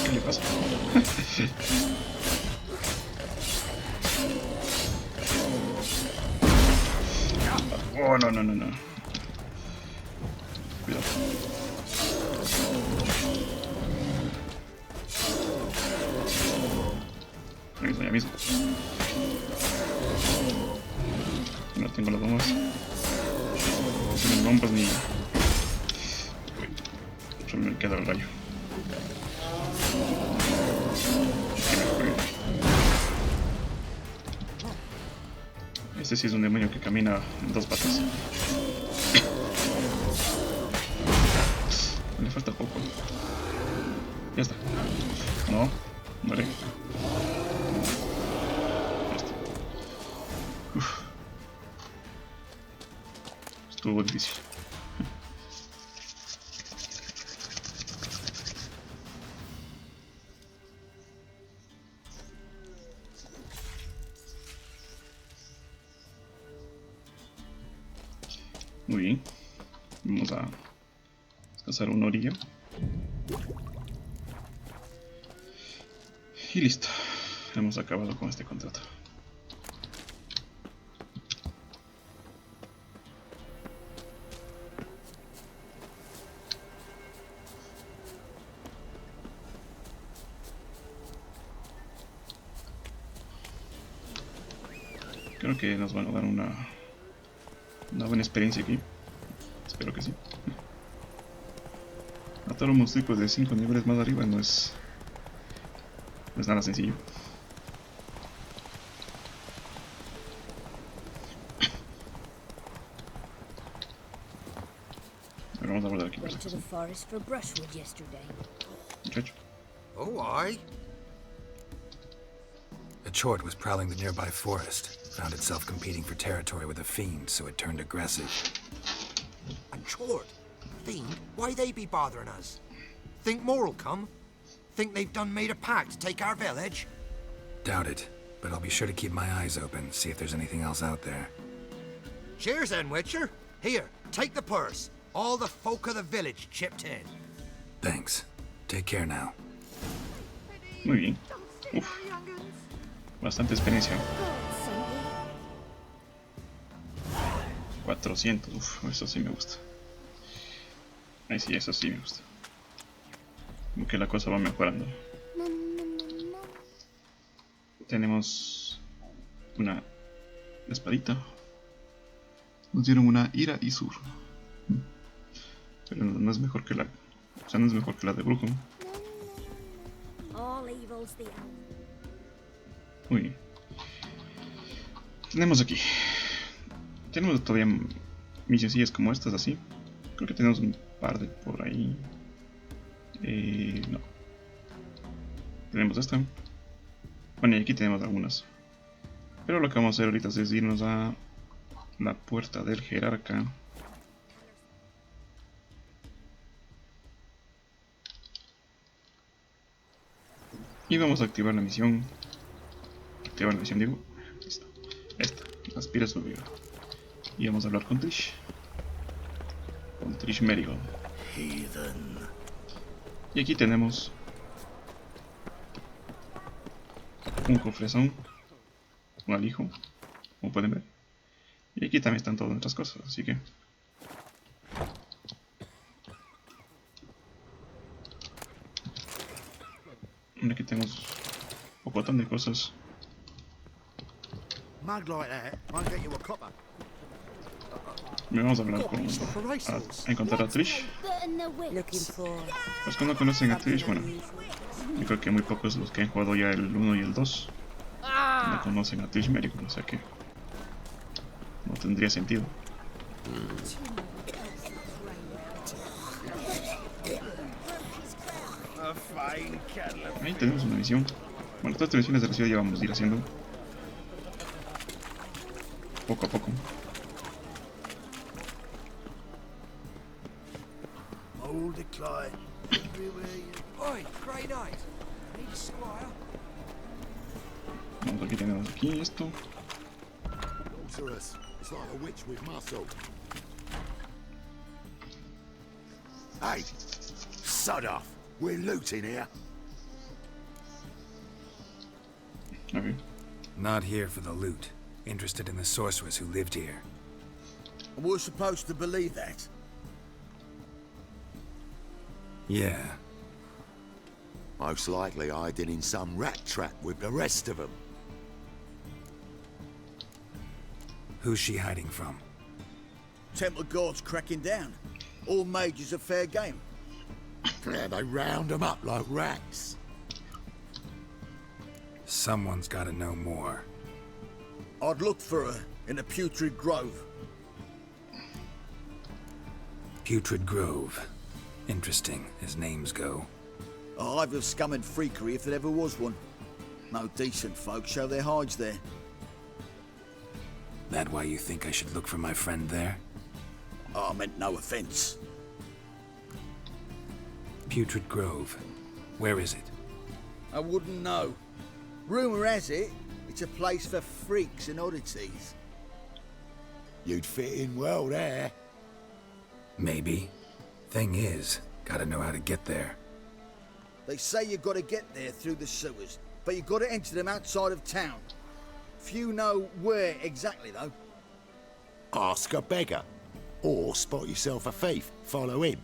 ¿Qué le pasa? Oh, no. Cuidado. Ahí mismo. No tengo las bombas. No tengo bombas ni... Solo me queda el rayo. Este sí es un demonio que camina en 2 patas. Le falta poco. Ya está. No, muere. Ya está. Uf. Estuvo difícil. Muy bien. Vamos a descansar una orilla. Y listo. Hemos acabado con este contrato. Creo que nos van a dar una buena experiencia aquí. Espero que sí. Matar a un monstruo de 5 niveles más arriba no es nada sencillo. Ahora vamos a guardar aquí por si acaso. Muchacho. Oh, aye. A chort was prowling the nearby forest. Found itself competing for territory with a fiend, so it turned aggressive. A chort? Fiend? Why they be bothering us? Think more'll come? Think they've done made a pact to take our village? Doubt it, but I'll be sure to keep my eyes open, see if there's anything else out there. Cheers then, Witcher. Here, take the purse. All the folk of the village chipped in. Thanks. Take care now. Muy bien. Uf. Bastante experiencia. 400. Uf, eso sí me gusta. Ahí sí, eso sí me gusta. Como que la cosa va mejorando. Tenemos una espadita. Nos dieron una ira y sur. Pero no es mejor que la... O sea, no es mejor que la de brujo. Muy bien. Tenemos aquí. Tenemos todavía misioncillas como estas, así. Creo que tenemos un par de por ahí. No. Tenemos esta. Bueno, y aquí tenemos algunas. Pero lo que vamos a hacer ahorita es irnos a la puerta del jerarca. Y vamos a activar la misión. Activar la misión, digo. Listo. Esta. Aspira su vida. Y vamos a hablar con Triss. Con Triss Merigold. Y aquí tenemos un cofrezón, un alijo, como pueden ver. Y aquí también están todas nuestras cosas, así que... Aquí tenemos un montón de cosas. Me vamos a hablar con... a encontrar a Triss. Los que no conocen a Triss, bueno, yo creo que muy pocos los que han jugado ya el 1 y el 2 no conocen a Triss Merigold, o sea que no tendría sentido. Ahí tenemos una misión. Bueno, todas las misiones de la ciudad ya vamos a ir haciendo poco a poco. Vamos, aquí tenemos aquí esto. Hey, sod off. We're looting here. Okay. Not here for the loot. Interested in the sorceress who lived here. We're supposed to believe that. Yeah. Most likely hiding in some rat trap with the rest of them. Who's she hiding from? Temple Guard's cracking down. All mages are fair game. Yeah, they round them up like rats. Someone's gotta know more. I'd look for her in the Putrid Grove. Putrid Grove. Interesting, as names go. A hive of scum and freakery if there ever was one. No decent folk show their hides there. That why you think I should look for my friend there? I meant no offense. Putrid Grove. Where is it? I wouldn't know. Rumour has it, it's a place for freaks and oddities. You'd fit in well there. Maybe. Thing is, gotta know how to get there. They say you gotta get there through the sewers, but you gotta enter them outside of town. Few know where exactly, though. Ask a beggar. Or spot yourself a thief. Follow him.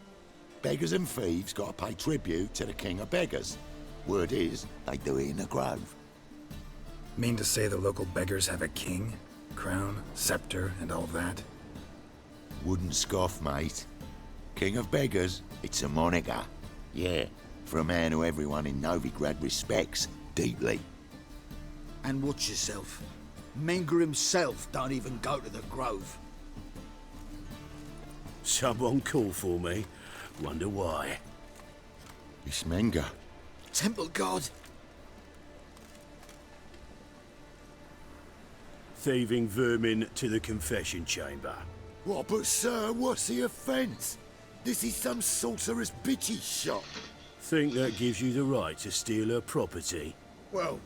Beggars and thieves gotta pay tribute to the king of beggars. Word is, they do it in the grove. Mean to say the local beggars have a king, crown, scepter, and all that? Wouldn't scoff, mate. King of beggars, it's a moniker. Yeah, for a man who everyone in Novigrad respects deeply. And watch yourself. Menger himself don't even go to the grove. Someone call for me. Wonder why. It's Menger. Temple God. Thieving vermin to the confession chamber. What, but sir, what's the offence? This is some sorcerer's bitchy shop. Think that gives you the right to steal her property? Well,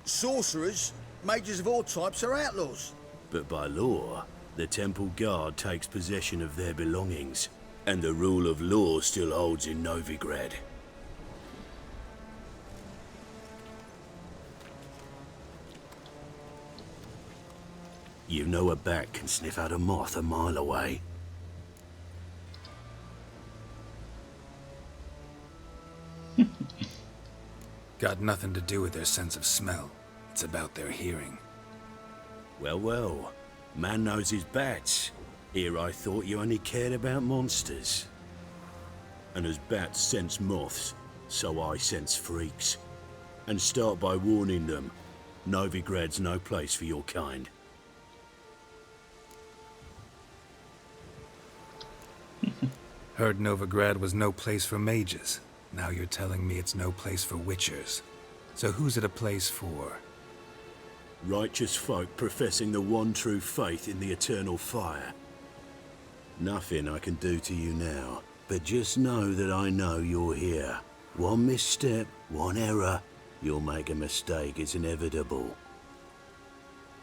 sorcerers, mages of all types are outlaws. But by law, the temple guard takes possession of their belongings, and the rule of law still holds in Novigrad. You know a bat can sniff out a moth a mile away. Got nothing to do with their sense of smell. It's about their hearing. Well, well. Man knows his bats. Here I thought you only cared about monsters. And as bats sense moths, so I sense freaks. And start by warning them, Novigrad's no place for your kind. Heard Novigrad was no place for mages. Now you're telling me it's no place for witchers. So who's it a place for? Righteous folk professing the one true faith in the eternal fire. Nothing I can do to you now, but just know that I know you're here. One misstep, one error, you'll make a mistake, it's inevitable.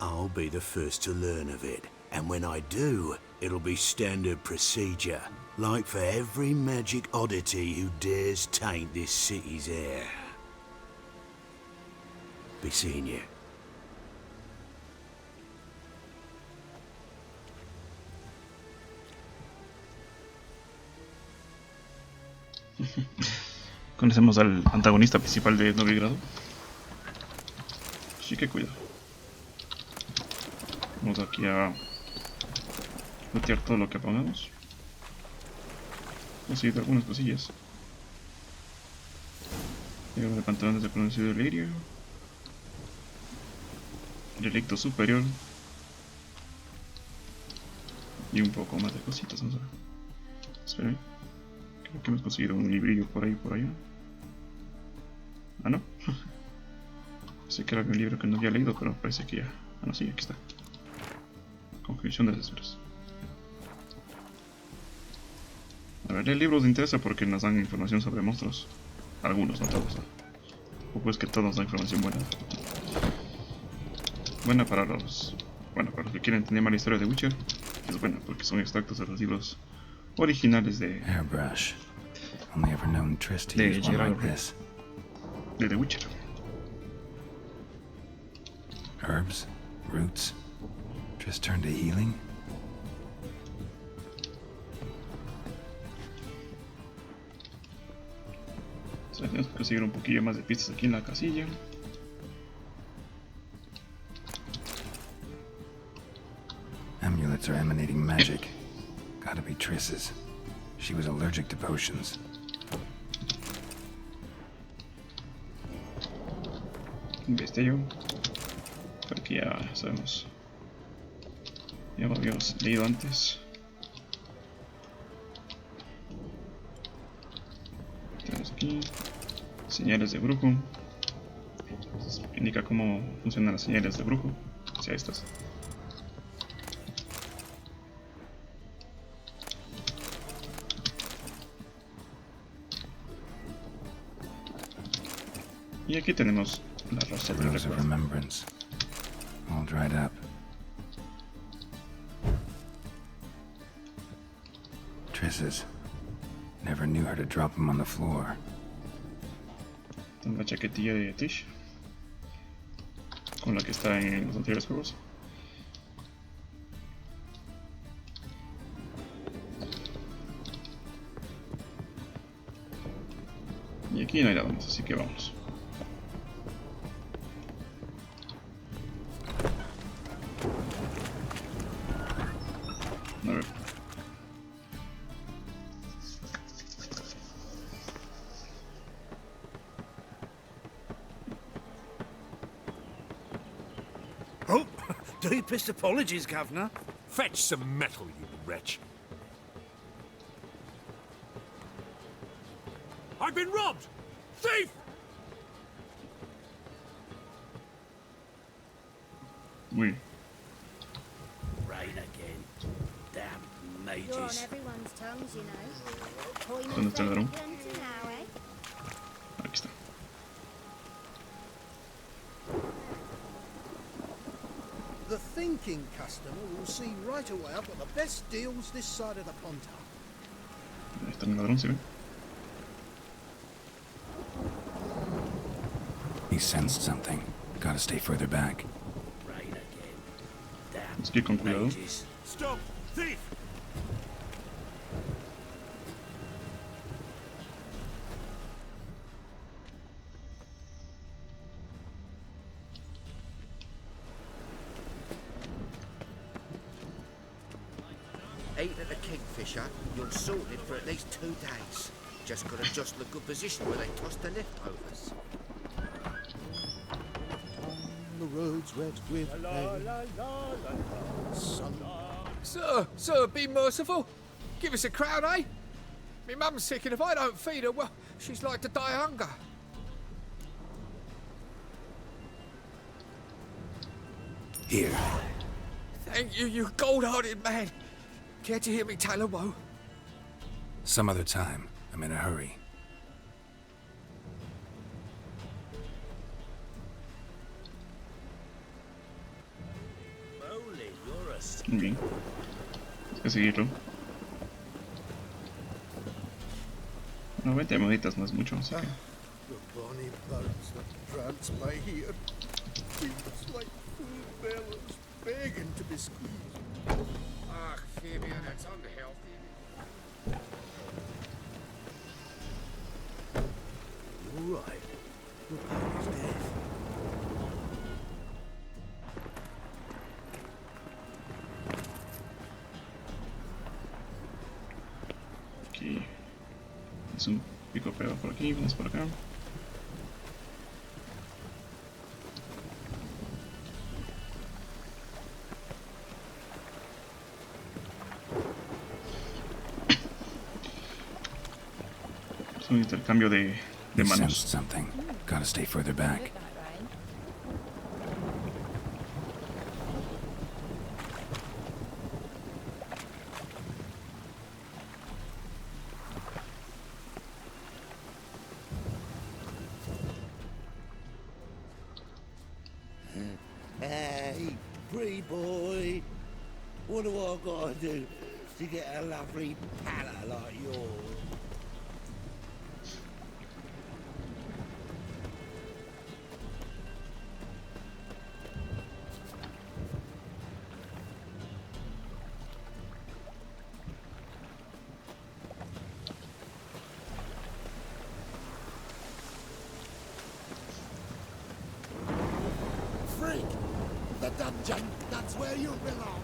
I'll be the first to learn of it, and when I do, it'll be standard procedure, like for every magic oddity who dares taint this city's air. Be seeing you. Conocemos al antagonista principal de Novigrado. Así que cuidado. Vamos aquí a lootear todo lo que pongamos. Conseguir algunas cosillas. Llevo de pantalones de pronunciado delirio. Delicto superior. Y un poco más de cositas, vamos a ver. Esperen. Creo que hemos conseguido un librillo por ahí por allá. Ah, no. Pensé que era un libro que no había leído, pero parece que ya. Ah, no, sí, aquí está. Conclusión de las esferas. A ver, el libro nos interesa porque nos dan información sobre monstruos. Algunos, no todos. Tampoco es que todos nos dan información buena. Buena para los... Bueno, para los que quieren entender más la historia de Witcher. Es buena porque son extractos de los libros originales de... Airbrush. Only ever known Triss to use one like this. De The Witcher. Herbs, roots. Triss turned to healing. O sea, tenemos que conseguir un poquillo más de pistas aquí en la casilla. Amulets are emanating magic. Gotta be Triss's. She was allergic to potions. Destello. Porque ya sabemos. Ya lo habíamos leído antes. Tenemos aquí señales de brujo. Indica cómo funcionan las señales de brujo. Hacia estas. Y aquí tenemos la rosa de Rose of Remembrance. All dried up. Triss's. Never knew her to drop them on the floor. La chaquetilla de Triss, con la que está en los anteriores juegos. Y aquí no hay nada más, así que vamos. A ver. Oh, deepest apologies, Governor. Fetch some metal, you wretch. I've been robbed! Thief! Uy, Rain again. Damn mages. You're on everyone's tongues, you know. ¿dónde está el ladrón? Plenty now, eh? Aquí está. The thinking customer will see right away I've got the best deals this side of the Pontar. Ahí está el ladrón, ¿se ve? He sensed something. Gotta stay further back. Rain again. Damn Es que con cuidado. mages. Stop! Thief! Ate at the Kingfisher, you're sorted for at least 2 days. Just gotta jostle a good position where they toss the leftovers. The roads wet with rain. Sir, be merciful. Give us a crown, eh? Me mum's sick, and if I don't feed her, well, she's like to die of hunger. Here. Thank you, you gold-hearted man. Care to hear me tell a woe? Some other time. I'm in a hurry. Moly, you're a... Muy bien. Hay que seguirlo. Bueno, 20 moneditas no es mucho, así que... The bonny boats that tramps by here. Feels like full bellows begging to be squeezed. Ah, Fabian, that's unhealthy. All right. The body's dead. Aquí es un pico pegado por aquí, vamos por acá. Es un intercambio de He manos. sensed something. Gotta stay further back. Hey, free boy. What do I gotta do to get a lovely pala like yours? Freak! The dungeon! That's where you belong!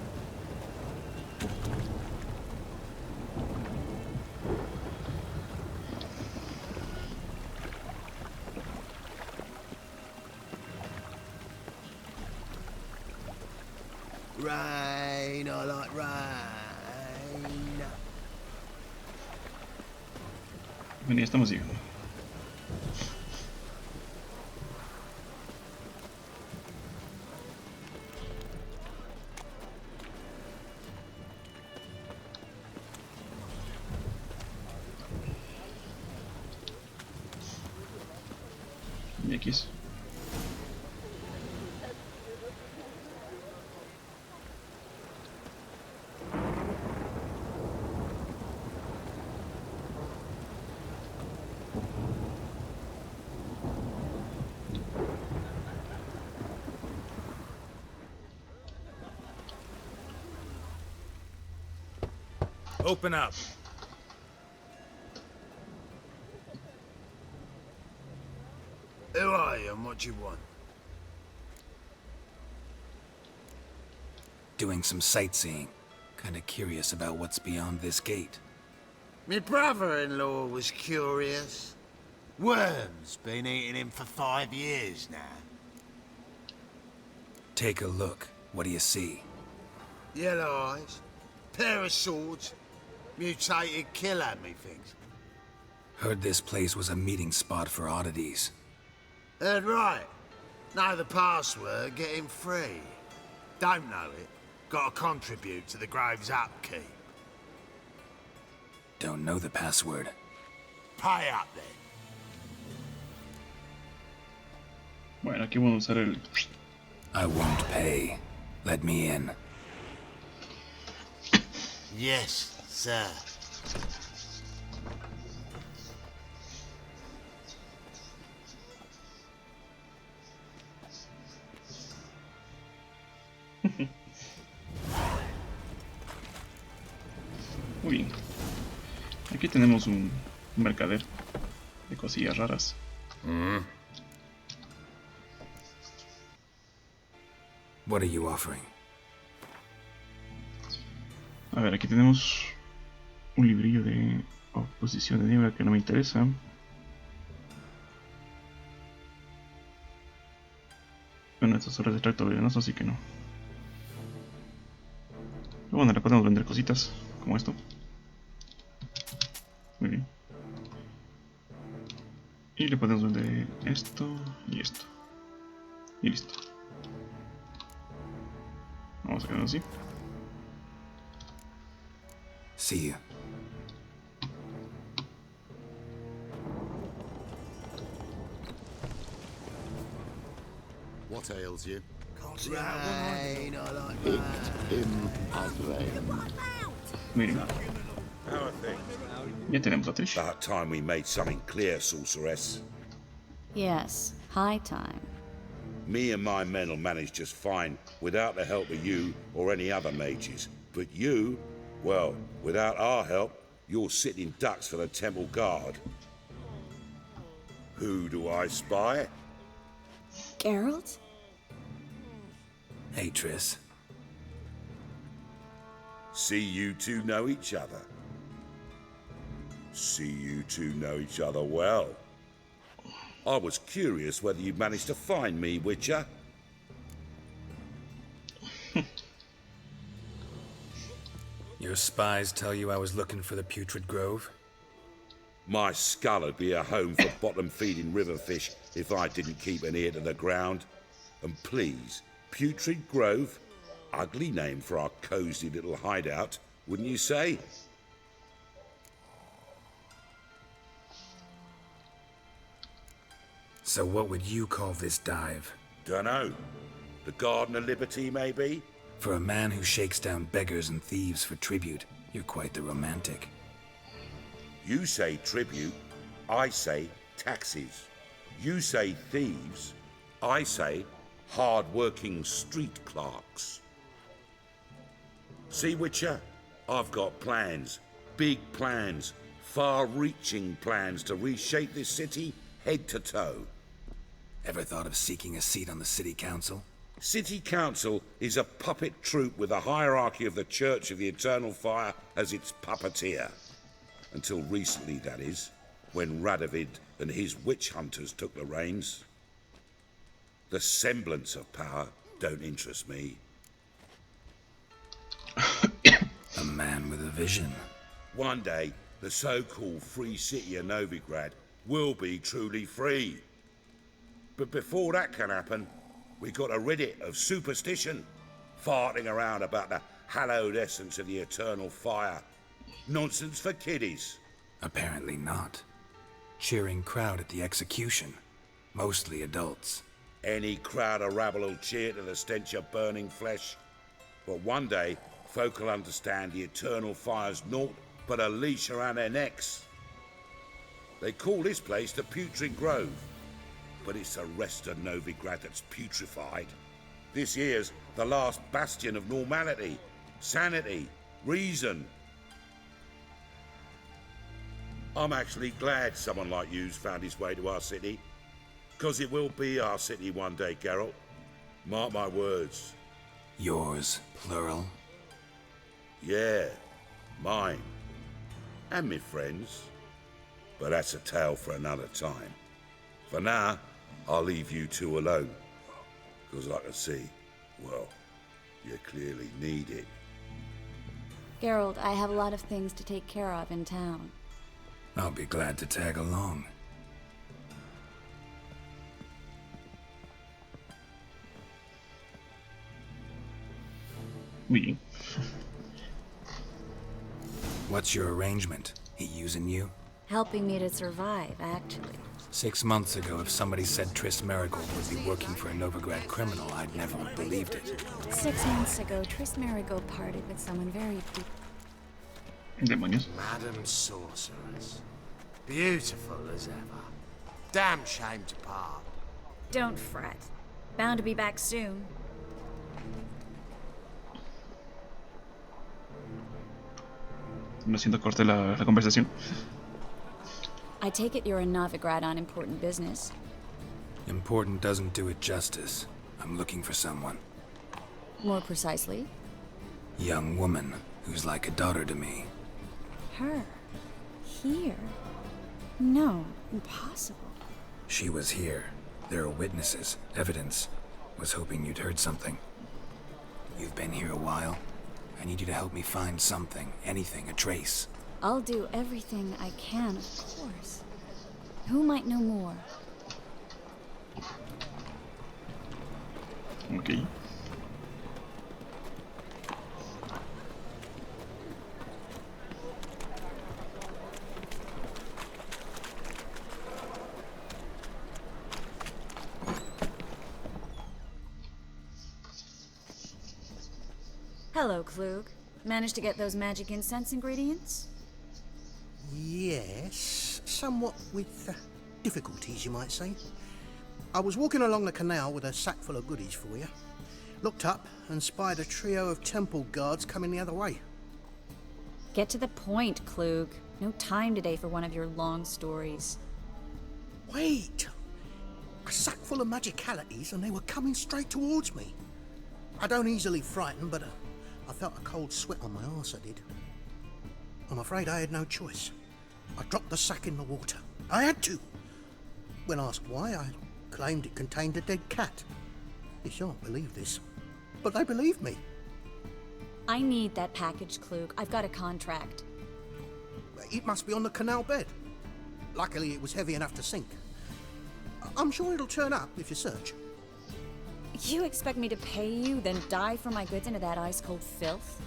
Rain, I like rain. Bueno, ya estamos llegando. Y aquí es. Open up. Who are you and what do you want? Doing some sightseeing. Kinda curious about what's beyond this gate. My brother-in-law was curious. Worms been eating him for 5 years now. Take a look. What do you see? Yellow eyes, pair of swords, mutated killer, methinks. Heard this place was a meeting spot for oddities. Heard right. Know the password, get him free. Don't know it, gotta contribute to the grove's upkeep. Don't know the password. Pay up then. Bueno, aquí vamos a usar el... I won't pay. Let me in. Yes, sir. Muy bien. Aquí tenemos un mercader de cosillas raras. What are you offering? A ver, aquí tenemos un librillo de oposición de niebla que no me interesa. Bueno, estas horas de tracto venenoso, así que no. Pero bueno, le podemos vender cositas como esto. Muy bien. Y le podemos vender esto y esto. Y listo. Vamos a quedarnos así. See you. What ails you? Rain, I like that. Muy bien. How are things? Ya tenemos a Trish. About time we made something clear, sorceress. Yes, high time. Me and my men will manage just fine without the help of you or any other mages. But you, well, without our help, you're sitting ducks for the temple guard. Who do I spy? Geralt? Hey, Triss. See you two know each other. See you two know each other well. I was curious whether you'd managed to find me, Witcher. Your spies tell you I was looking for the Putrid Grove? My skull would be a home for bottom-feeding river fish if I didn't keep an ear to the ground. And please, Putrid Grove? Ugly name for our cosy little hideout, wouldn't you say? So what would you call this dive? Dunno. The Garden of Liberty, maybe? For a man who shakes down beggars and thieves for tribute, you're quite the romantic. You say tribute, I say taxes. You say thieves, I say hard-working street clerks. See, Witcher, I've got plans, big plans, far-reaching plans to reshape this city head to toe. Ever thought of seeking a seat on the city council? City council is a puppet troupe with the hierarchy of the Church of the Eternal Fire as its puppeteer. Until recently, that is, when Radovid and his witch hunters took the reins. The semblance of power don't interest me. A man with a vision. One day, the so-called free city of Novigrad will be truly free. But before that can happen, we got to rid it of superstition, farting around about the hallowed essence of the eternal fire. Nonsense for kiddies. Apparently not. Cheering crowd at the execution. Mostly adults. Any crowd of rabble will cheer to the stench of burning flesh. But one day, folk will understand the eternal fire's naught but a leash around their necks. They call this place the Putrid Grove, but it's the rest of Novigrad that's putrefied. This here's the last bastion of normality, sanity, reason. I'm actually glad someone like you's found his way to our city. Because it will be our city one day, Geralt. Mark my words. Yours, plural? Yeah, mine. And me friends. But that's a tale for another time. For now, I'll leave you two alone. Because I can see, well, you clearly need it. Geralt, I have a lot of things to take care of in town. I'll be glad to tag along. Oui. What's your arrangement? He using you? Helping me to survive, actually. 6 months ago, if somebody said Triss Merigold would be working for a Novigrad criminal, I'd never have believed it. 6 months ago, Triss Merigold parted with someone very Demonios. Madam Sorceress. Beautiful as ever. Damn shame to part. Don't fret. Bound to be back soon. Me siento corte la conversación. I take it you're in Novigrad on important business. Important doesn't do it justice. I'm looking for someone. More precisely? Young woman who's like a daughter to me. Her? Here? No, impossible. She was here. There are witnesses, evidence. Was hoping you'd heard something. You've been here a while. I need you to help me find something, anything, a trace. I'll do everything I can, of course. Who might know more? Okay. Hello, Klug. Managed to get those magic incense ingredients? Yes, somewhat with difficulties, you might say. I was walking along the canal with a sack full of goodies for you. Looked up and spied a trio of temple guards coming the other way. Get to the point, Klug. No time today for one of your long stories. Wait! A sack full of magicalities and they were coming straight towards me. I don't easily frighten, but I felt a cold sweat on my arse, I did. I'm afraid I had no choice. I dropped the sack in the water. I had to. When asked why, I claimed it contained a dead cat. You shan't believe this, but they believed me. I need that package, Klug. I've got a contract. It must be on the canal bed. Luckily, it was heavy enough to sink. I'm sure it'll turn up if you search. You expect me to pay you, then dive for my goods into that ice-cold filth?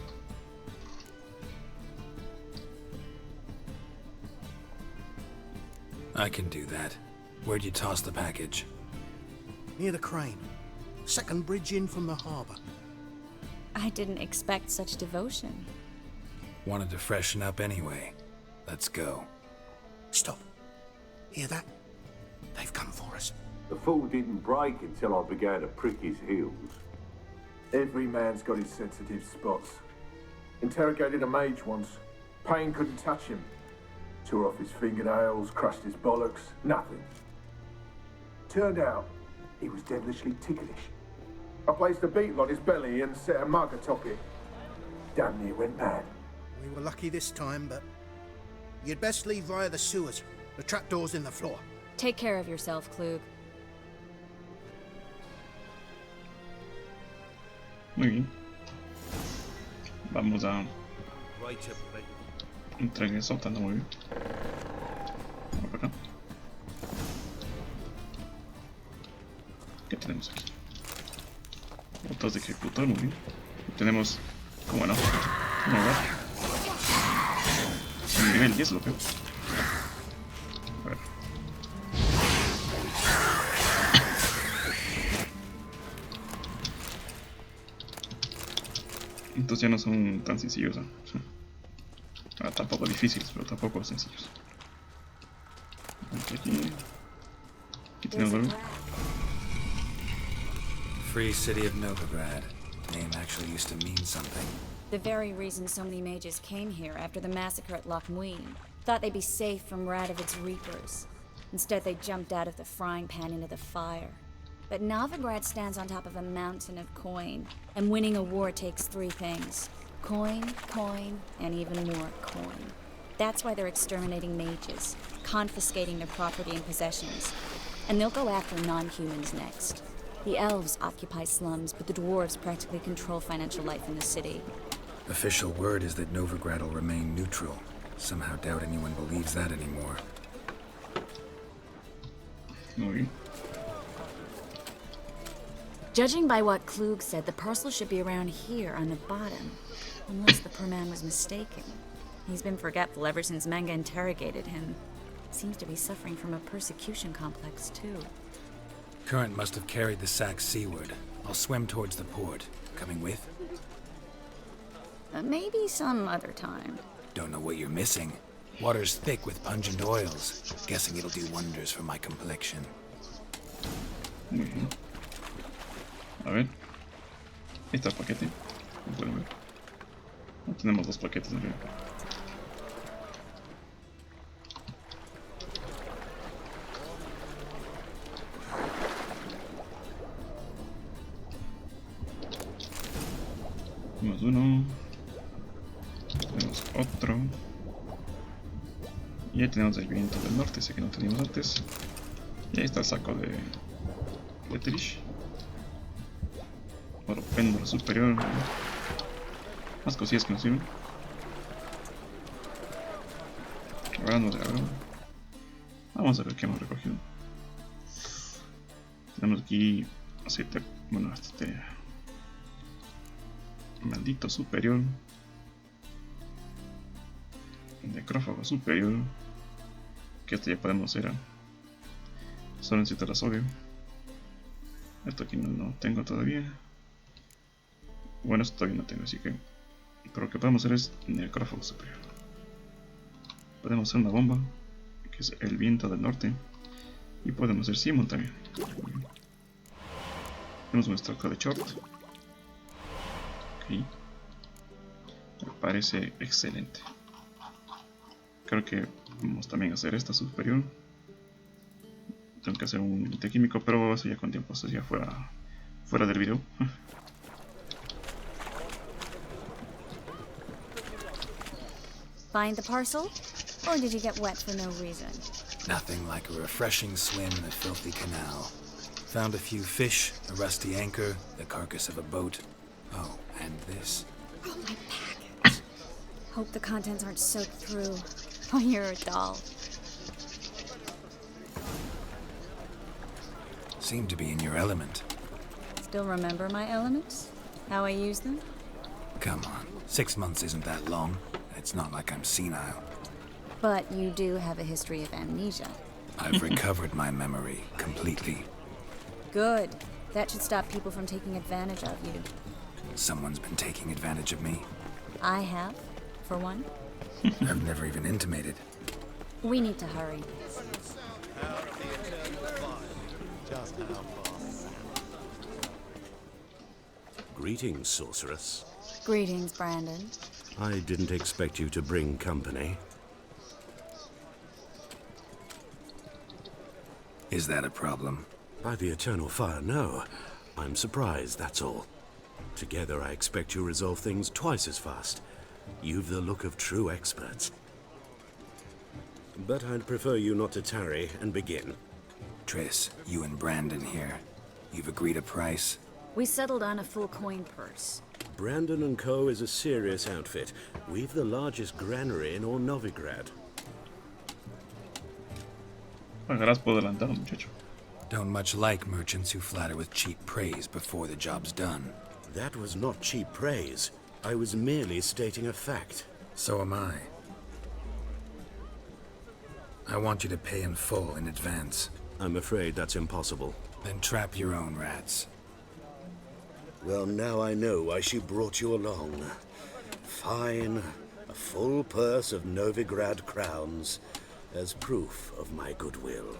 I can do that. Where'd you toss the package? Near the crane. Second bridge in from the harbour. I didn't expect such devotion. Wanted to freshen up anyway. Let's go. Stop. Hear that? They've come for us. The fall didn't break until I began to prick his heels. Every man's got his sensitive spots. Interrogated a mage once. Pain couldn't touch him. Tore off his fingernails, crushed his bollocks, nothing. Turned out, he was devilishly ticklish. I placed a beetle on his belly and set a mug atop it. Damn near went mad. We were lucky this time, but you'd best leave via the sewers. The trapdoor's in the floor. Take care of yourself, Klug. Muy bien. Vamos a Right up, mate. entrar en eso, estando muy bien. Vamos para acá. ¿Qué tenemos aquí? Botas de ejecutor, muy bien. Tenemos, ¿cómo no? Un hogar. El nivel 10 lo veo. A ver. Entonces ya no son tan sencillos, ¿no? Tampoco difíciles, pero tampoco sencillos. Aquí tenemos algo. Free City of Novigrad. Name actually used to mean something. The very reason so many mages came here after the massacre at Loch Muin. Thought they'd be safe from Radovid's reapers. Instead, they jumped out of the frying pan into the fire. But Novigrad stands on top of a mountain of coin, and winning a war takes 3 things. Coin, coin, and even more coin. That's why they're exterminating mages, confiscating their property and possessions. And they'll go after non-humans next. The elves occupy slums, but the dwarves practically control financial life in the city. Official word is that Novigrad will remain neutral. Somehow doubt anyone believes that anymore. Okay. Judging by what Klug said, the parcel should be around here on the bottom. Unless the poor man was mistaken. He's been forgetful ever since Manga interrogated him. Seems to be suffering from a persecution complex, too. Current must have carried the sack seaward. I'll swim towards the port. Coming with? Maybe some other time. Don't know what you're missing. Water's thick with pungent oils. Guessing it'll do wonders for my complexion. A ver. Ahí está el paquete. Como pueden ver. No tenemos 2 paquetes en realidad. Tenemos uno. Tenemos otro. Y ahí tenemos el viento del norte, ese que no teníamos antes. Y ahí está el saco de Triss. Oro péndulo superior. Más cosillas que nos sirven. Rábanos de cabrón. Vamos a ver qué hemos recogido. Tenemos aquí aceite. Bueno, este maldito superior. Necrófago superior. Que esto ya podemos hacer. Solo necesito la sodio. Esto aquí no tengo todavía. Bueno, esto todavía no tengo, así que... Pero lo que podemos hacer es necrófago superior. Podemos hacer una bomba, que es el viento del norte. Y podemos hacer Simon también. Tenemos un stock de short. Ok. Me parece excelente. Creo que vamos también a hacer esta superior. Tengo que hacer un té químico, pero eso ya con tiempo, eso ya fuera del video. Find the parcel? Or did you get wet for no reason? Nothing like a refreshing swim in a filthy canal. Found a few fish, a rusty anchor, the carcass of a boat. Oh, and this. Oh, my package. Hope the contents aren't soaked through. Oh, you're a doll. Seem to be in your element. Still remember my elements? How I use them? Come on, 6 months isn't that long. It's not like I'm senile. But you do have a history of amnesia. I've recovered my memory completely. Good. That should stop people from taking advantage of you. Someone's been taking advantage of me. I have, for one. I've never even intimated. We need to hurry. Greetings, sorceress. Greetings, Brandon. I didn't expect you to bring company. Is that a problem? By the eternal fire, no. I'm surprised, that's all. Together, I expect you resolve things twice as fast. You've the look of true experts. But I'd prefer you not to tarry and begin. Triss, you and Brandon here. You've agreed a price? We settled on a full coin purse. Brandon & Co. is a serious outfit. We've the largest granary in all Novigrad. Pagarás por adelantado, muchacho. Don't much like merchants who flatter with cheap praise before the job's done. That was not cheap praise. I was merely stating a fact. So am I. I want you to pay in full in advance. I'm afraid that's impossible. Then trap your own rats. Well, now I know why she brought you along. Fine. A full purse of Novigrad crowns as proof of my goodwill.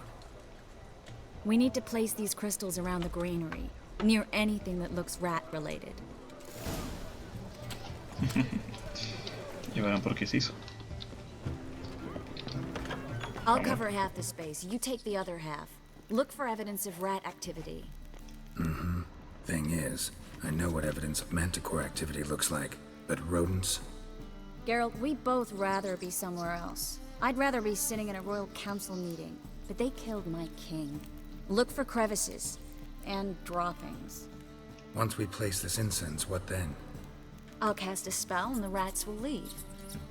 We need to place these crystals around the granary, near anything that looks rat-related. Y verán por qué se hizo. I'll cover half the space. You take the other half. Look for evidence of rat activity. Mm-hmm. Thing is, I know what evidence of manticore activity looks like, but rodents? Geralt, we'd both rather be somewhere else. I'd rather be sitting in a royal council meeting, but they killed my king. Look for crevices and droppings. Once we place this incense, what then? I'll cast a spell and the rats will leave.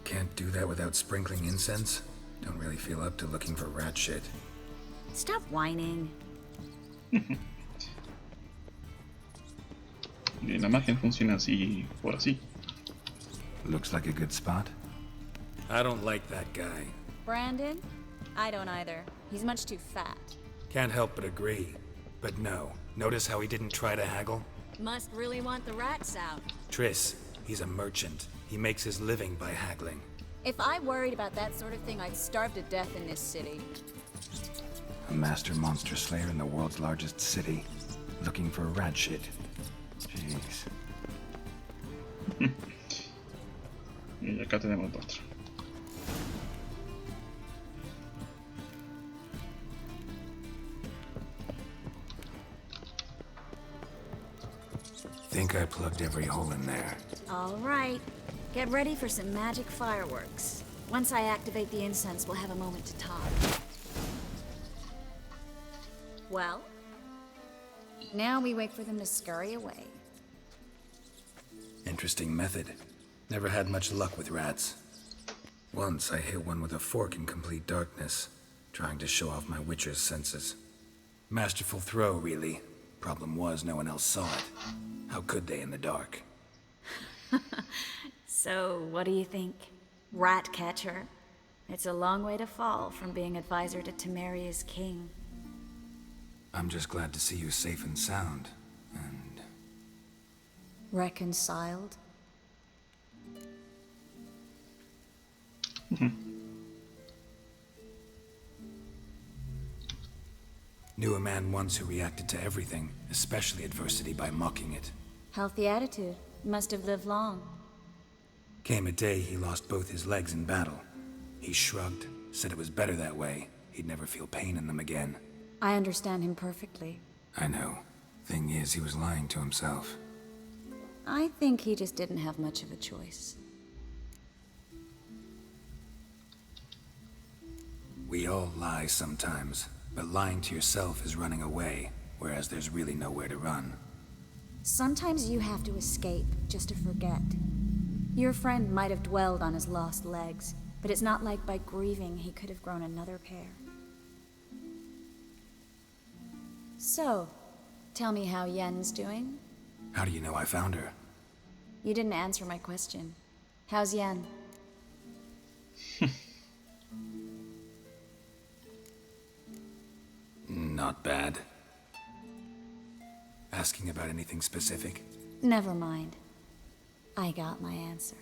Can't do that without sprinkling incense? Don't really feel up to looking for rat shit. Stop whining. La magia funciona así por así. Looks like a good spot. I don't like that guy. Brandon? I don't either. He's much too fat. Can't help but agree. But no, notice how he didn't try to haggle? Must really want the rats out. Triss, he's a merchant. He makes his living by haggling. If I worried about that sort of thing, I'd starve to death in this city. A master monster slayer in the world's largest city, looking for rat shit. Jeez. Y acá tenemos otro. Think I plugged every hole in there. All right. Get ready for some magic fireworks. Once I activate the incense, we'll have a moment to talk. Well? Now we wait for them to scurry away. Interesting method. Never had much luck with rats. Once I hit one with a fork in complete darkness, trying to show off my witcher's senses. Masterful throw, really. Problem was, no one else saw it. How could they in the dark? So, what do you think? Rat catcher? It's a long way to fall from being advisor to Temeria's king. I'm just glad to see you safe and sound, and... Reconciled? Knew a man once who reacted to everything, especially adversity, by mocking it. Healthy attitude. Must have lived long. Came a day he lost both his legs in battle. He shrugged, said it was better that way. He'd never feel pain in them again. I understand him perfectly. I know. Thing is, he was lying to himself. I think he just didn't have much of a choice. We all lie sometimes, but lying to yourself is running away, whereas there's really nowhere to run. Sometimes you have to escape, just to forget. Your friend might have dwelled on his lost legs, but it's not like by grieving he could have grown another pair. So, tell me how Yen's doing? How do you know I found her? You didn't answer my question. How's Yen? Not bad. Asking about anything specific? Never mind. I got my answer.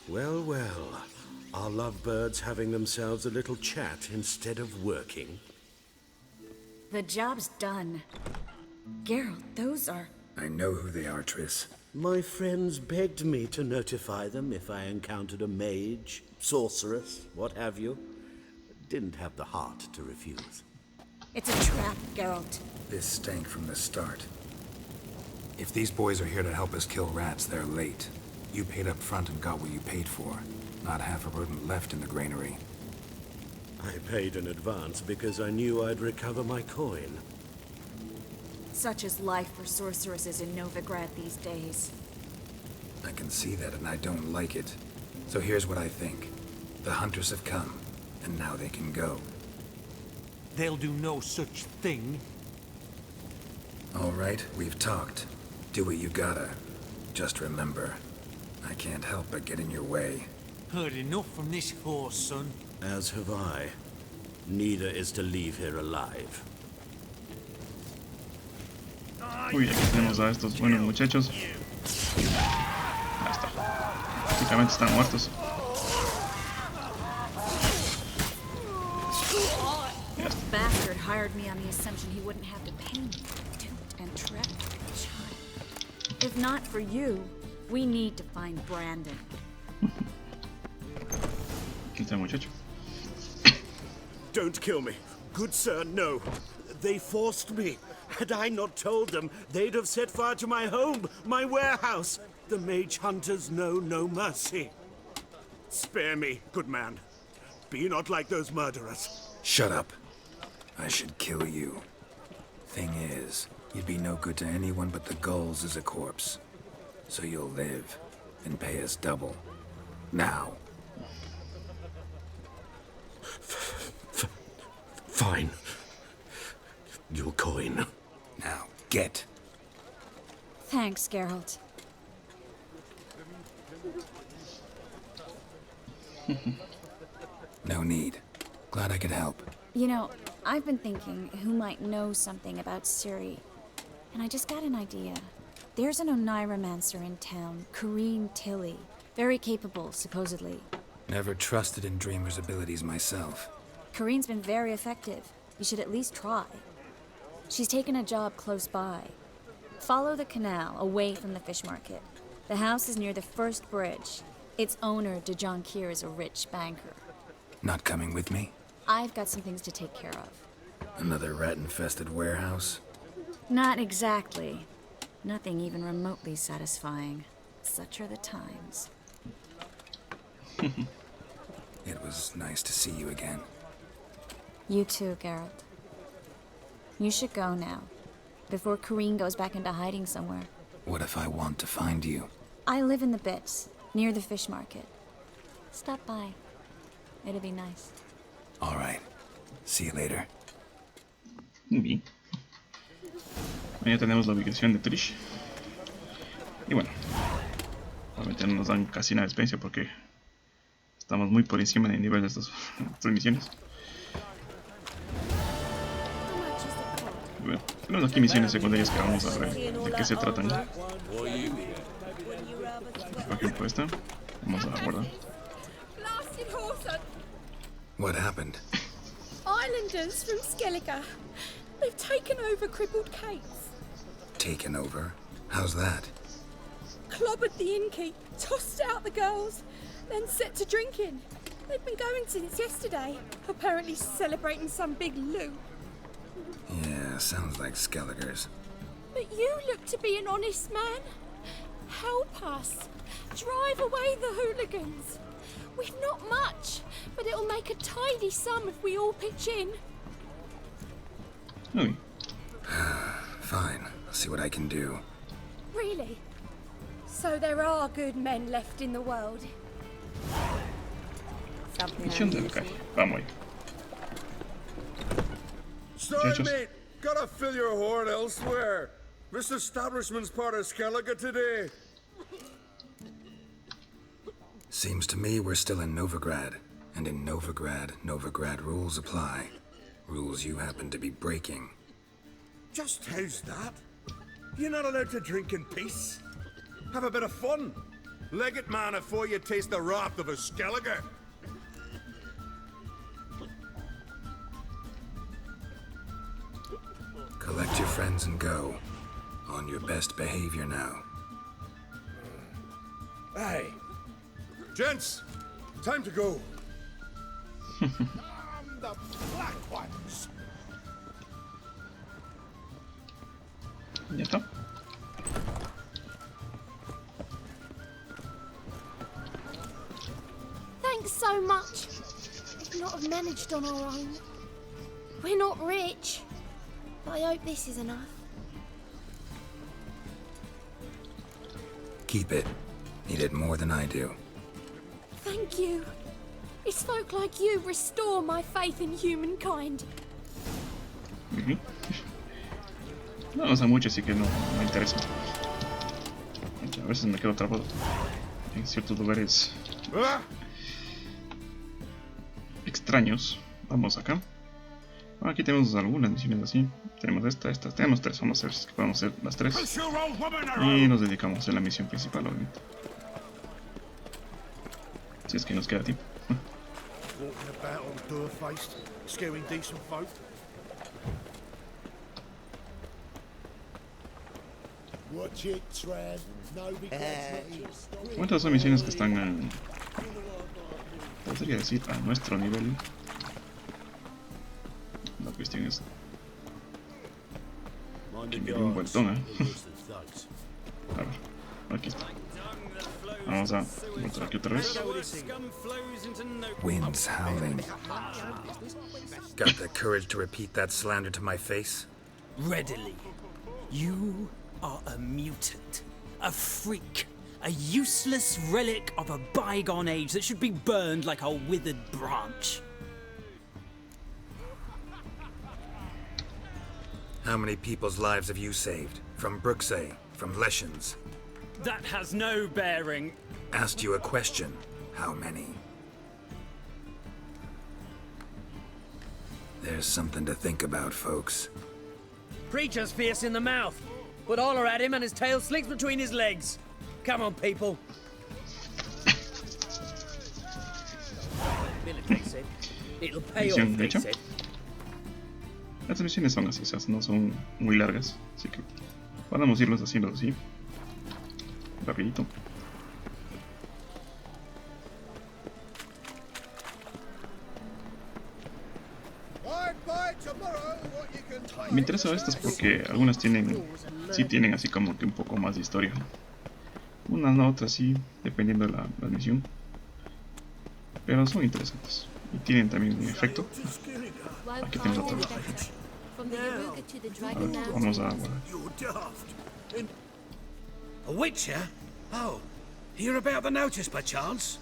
Well, well. Are lovebirds having themselves a little chat instead of working? The job's done. Geralt, those are... I know who they are, Triss. My friends begged me to notify them if I encountered a mage, sorceress, what have you. Didn't have the heart to refuse. It's a trap, Geralt. This stank from the start. If these boys are here to help us kill rats, they're late. You paid up front and got what you paid for. Not half a rodent left in the granary. I paid in advance because I knew I'd recover my coin. Such is life for sorceresses in Novigrad these days. I can see that and I don't like it. So here's what I think. The hunters have come, and now they can go. They'll do no such thing. All right, we've talked. Do what you gotta. Just remember, I can't help but get in your way. Heard enough from this horse, son. As have I. Neither is to leave here alive. Uy, aquí tenemos a estos buenos muchachos. Ya está. Básicamente están muertos. bastard hired me on the assumption he wouldn't have to pay me. Toot and trap child. If not for you, we need to find Brandon. ¿Quién está el muchacho? Don't kill me. Good sir, no. They forced me. Had I not told them, they'd have set fire to my home, my warehouse. The mage hunters know no mercy. Spare me, good man. Be not like those murderers. Shut up. I should kill you. Thing is, you'd be no good to anyone but the gulls as a corpse. So you'll live and pay us double. Now. Fine. Your coin. Now, get. Thanks, Geralt. No need. Glad I could help. You know, I've been thinking who might know something about Ciri. And I just got an idea. There's an Oneiromancer in town, Corrine Tilly. Very capable, supposedly. Never trusted in Dreamer's abilities myself. Corrine's been very effective. You should at least try. She's taken a job close by. Follow the canal, away from the fish market. The house is near the first bridge. Its owner, De Jonquier, is a rich banker. Not coming with me? I've got some things to take care of. Another rat-infested warehouse? Not exactly. Nothing even remotely satisfying. Such are the times. It was nice to see you again. You too, Geralt. You should go now, before Corrine goes back into hiding somewhere. What if I want to find you? I live in the Bits, near the fish market. Stop by. It'll be nice. All right. See you later. Muy bien. Ya tenemos la ubicación de Triss. Y bueno, obviamente no nos dan casi nada de experiencia porque estamos muy por encima del nivel de estas misiones. Y bueno, tenemos aquí misiones secundarias que vamos a ver de qué se tratan. Por ejemplo esta, vamos a guardar. What happened? Islanders from Skellige. They've taken over crippled Kate's. Taken over? How's that? Clobbered the innkeep, tossed out the girls, then set to drinking. They've been going since yesterday, apparently celebrating some big loot. Yeah, sounds like Skellige's. But you look to be an honest man. Help us. Drive away the hooligans. We've not much, but it'll make a tidy sum if we all pitch in. Uy. Fine, I'll see what I can do. Really? So there are good men left in the world? Misión de la calle. Vamos ahí. Sorry, mate. Gotta fill your horn elsewhere. This establishment's part of Skellige today. Seems to me we're still in Novigrad. And in Novigrad, Novigrad rules apply. Rules you happen to be breaking. Just how's that? You're not allowed to drink in peace? Have a bit of fun. Leg it, man, before you taste the wrath of a Skellige. Collect your friends and go. On your best behavior now. Aye. Gents, time to go. The black ones. Ya está. Thanks so much. We'd not have managed on our own. We're not rich, but I hope this is enough. Keep it. Need it more than I do. Thank you. It's folk like you restore my faith in humankind. No usa mucho, así que no me interesa. A veces me quedo atrapado en ciertos lugares extraños. Vamos acá. Bueno, aquí tenemos algunas misiones así. Tenemos esta, tenemos tres. Vamos a ver si podemos hacer las tres. Y nos dedicamos a la misión principal, obviamente. Si es que nos queda tiempo. Walking about all door-faced, scaring decent folk. ¿Cuántas son misiones que están podría decir a nuestro nivel? La cuestión es que me dio un vueltón, A ver, aquí está. Vamos a volver aquí otra vez. Winds howling. Got the courage to repeat that slander to my face? Readily. You are a mutant, a freak, a useless relic of a bygone age that should be burned like a withered branch. How many people's lives have you saved? From Bruxay, from Leshens? That has no bearing. Asked you a question. How many? There's something to think about, folks. Preacher's fierce in the mouth, but holler at him and his tail slicks between his legs. Come on, people. It'll pay off, they said. Las misiones son así, o sea, no son muy largas, así que podemos irlos haciendo así, rapidito. Me interesa estas porque algunas tienen, sí tienen así como que un poco más de historia. Unas no, otras sí, dependiendo de la misión. Pero son interesantes. Y tienen también un efecto. Aquí tenemos otra. Vamos a guardar. A witcher? Oh, hear about the notice by chance?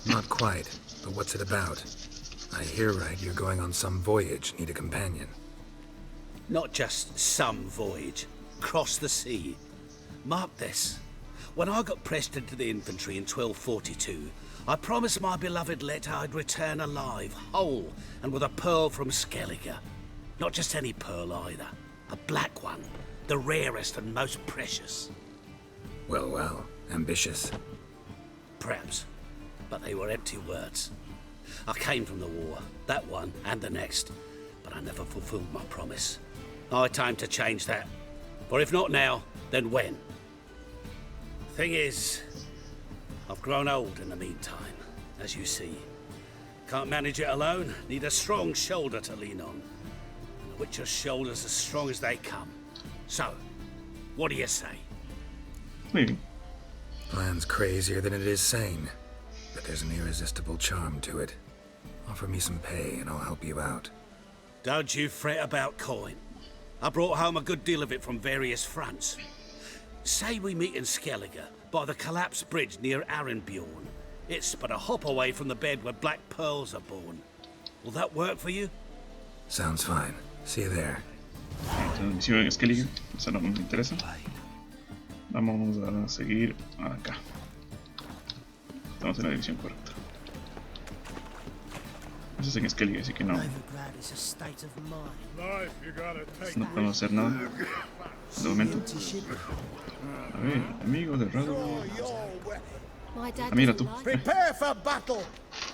Not quite, but what's it about? I hear right you're going on some voyage, need a companion. Not just some voyage. Cross the sea. Mark this. When I got pressed into the infantry in 1242, I promised my beloved Let I'd return alive, whole, and with a pearl from Skellige. Not just any pearl either. A black one. The rarest and most precious. Well, well. Ambitious. Perhaps. But they were empty words. I came from the war, that one and the next, but I never fulfilled my promise. High time to change that. For if not now, then when? Thing is, I've grown old in the meantime, as you see. Can't manage it alone, need a strong shoulder to lean on. And the Witcher's shoulder's as strong as they come. So, what do you say? Maybe. Plan's crazier than it is sane, but there's an irresistible charm to it. Offer me some pay and I'll help you out. Don't you fret about coin. I brought home a good deal of it from various fronts. Say we meet in Skellige, by the collapsed bridge near Arenbjorn. It's but a hop away from the bed where black pearls are born. Will that work for you? Sounds fine. See you there. Misión en Skellige, esa no nos interesa. Vamos a seguir acá. Estamos en la dirección correcta. Eso es en Skellige, así que no. No podemos hacer nada. De momento. A ver, amigos de Rado. Mira tú. Prepare for battle.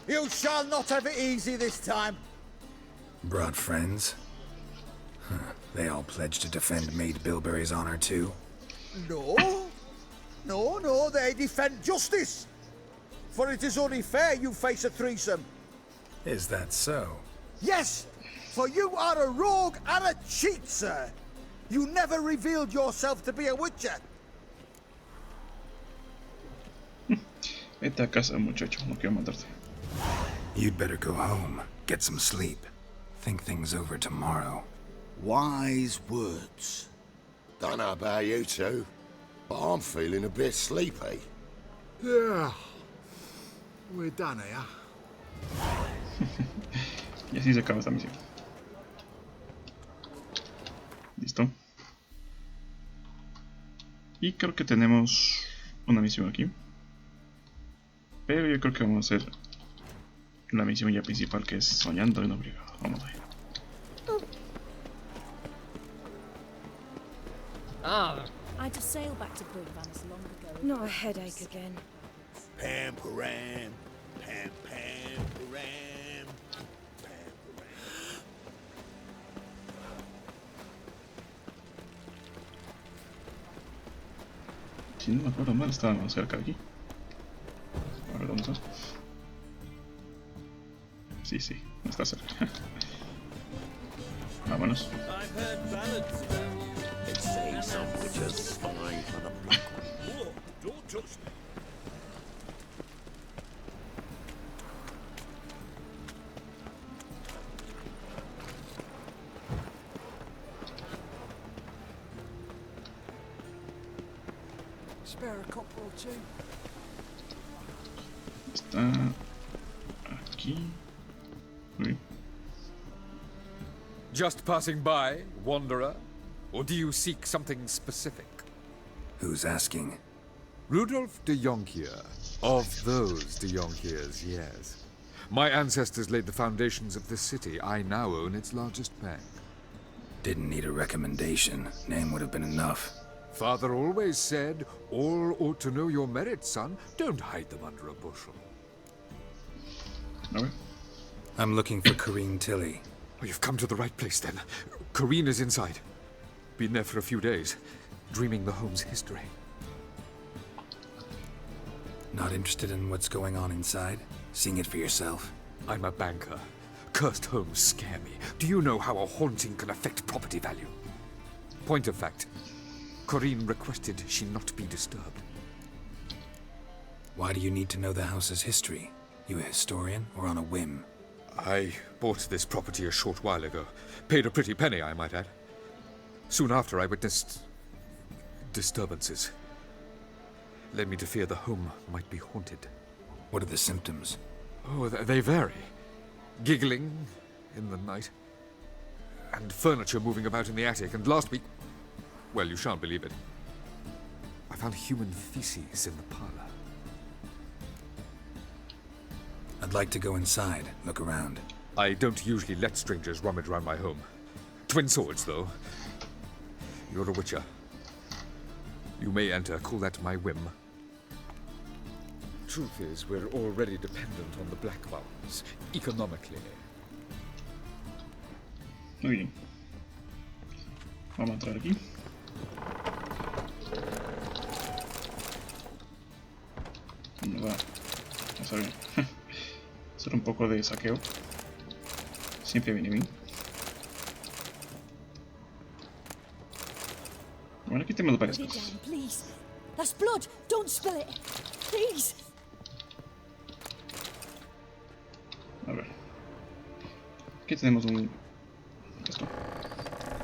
You shall not have it easy this time. Brought friends? Huh. They all pledged to defend Maid Bilberry's honor too? No. No, they defend justice. For it is only fair you face a threesome. Is that so? Yes, for you are a rogue and a cheat, sir. You never revealed yourself to be a witcher. Vete a casa, muchacho, no quiero matarte. You'd better go home, get some sleep. Think things over tomorrow. Wise words. Don't know about you two, but I'm feeling a bit sleepy. Yeah. We're done here. Y así se acaba esta misión. Listo. Y creo que tenemos una misión aquí. Pero yo creo que vamos a hacer la misión ya principal, que es soñando en obligado. Vamos a ver. I had to sail back to Brugvan's long ago. Not a headache again. Pam param, pam pam param, pam param. Si no me acuerdo mal, estábamos cerca de aquí. A ver, ¿dónde estás? Sí, sí, está cerca. Vámonos. Spare a couple or two. Está aquí. Muy bien. Just passing by, wanderer? Or do you seek something specific? Who's asking? Rudolf de Jonkier. Of those de Jonkiers, yes. My ancestors laid the foundations of this city. I now own its largest bank. Didn't need a recommendation. Name would have been enough. Father always said, all ought to know your merits, son. Don't hide them under a bushel. Okay. I'm looking for Corrine Tilly. Oh, you've come to the right place, then. Corrine is inside. Been there for a few days, dreaming the home's history. Not interested in what's going on inside? Seeing it for yourself? I'm a banker. Cursed homes scare me. Do you know how a haunting can affect property value? Point of fact, Corrine requested she not be disturbed. Why do you need to know the house's history? You a historian or on a whim? I bought this property a short while ago. Paid a pretty penny, I might add. Soon after, I witnessed disturbances. Led me to fear the home might be haunted. What are the symptoms? Oh, they vary. Giggling in the night, and furniture moving about in the attic, and last week, well, you shan't believe it, I found human feces in the parlor. I'd like to go inside, look around. I don't usually let strangers rummage around my home. Twin swords, though. You're a witcher. You may enter, call that my whim. Truth is, we're already dependent on the Black Ones, economically. Muy bien. Vamos a entrar aquí. Me va a hacer un poco de saqueo. Siempre viene bien. Bueno, aquí tenemos varias Put it cosas. down, please. That's blood. Don't spill it. Please. A ver. Aquí tenemos un... esto.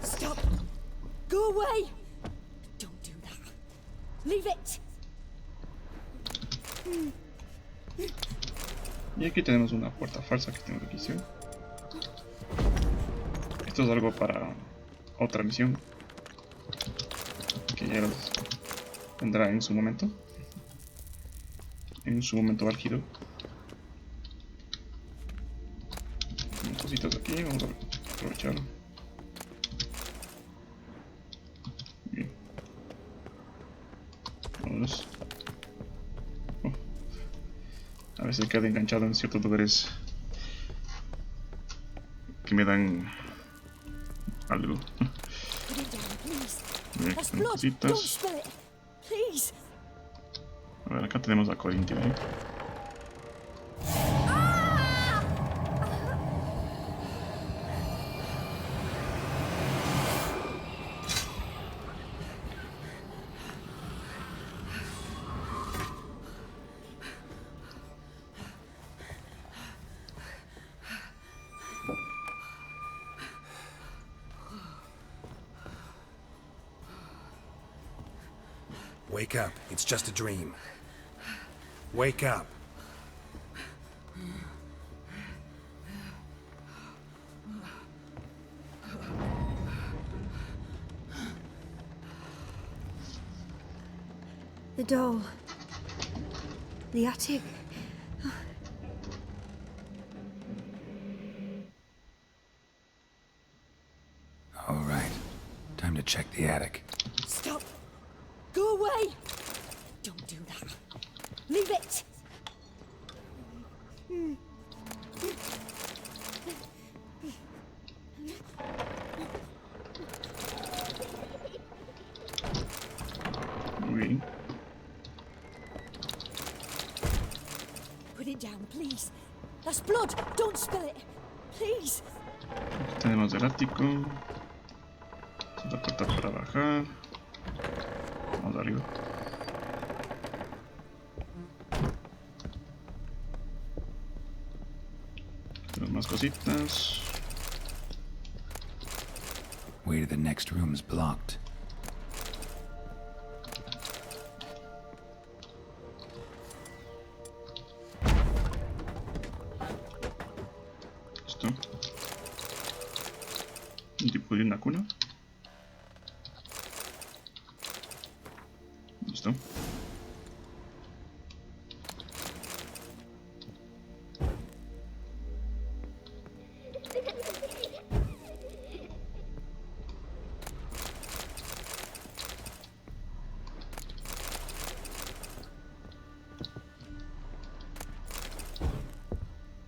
Stop. Go away. Don't do that. Leave it. Y aquí tenemos una puerta falsa que tengo aquí, ¿sí? Esto es algo para otra misión. Que ya los tendrá en su momento. En su momento álgido. Cositas aquí, vamos a aprovecharlo. Bien. Vámonos. Oh. A veces quedo enganchado en ciertos lugares que me dan algo. Put it down, please. Bien, That's aquí blood. tengo Don't cositas. spill it. Please. A ver, acá tenemos a Corrine Tilly. Wake up. It's just a dream. Wake up. The doll. The attic. All right. Time to check the attic. Stop. Go away. Don't do that. Leave it. Muy bien. blood! Don't spill it! Please! Aquí tenemos el ático. La puerta para bajar. Vamos arriba. Tenemos más cositas. Way to the next room is blocked. Listo. Un tipo de una cuna. Listo.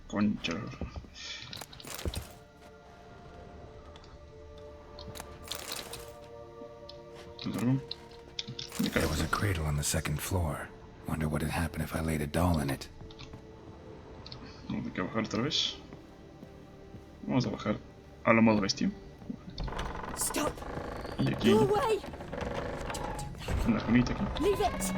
Concha. There was a cradle on the second floor. Wonder what would happen if I laid a doll in it. Vamos a bajar otra vez. Vamos a bajar a lo modo bestia. Stop! Y aquí. Go away! Una cunita aquí. Leave it!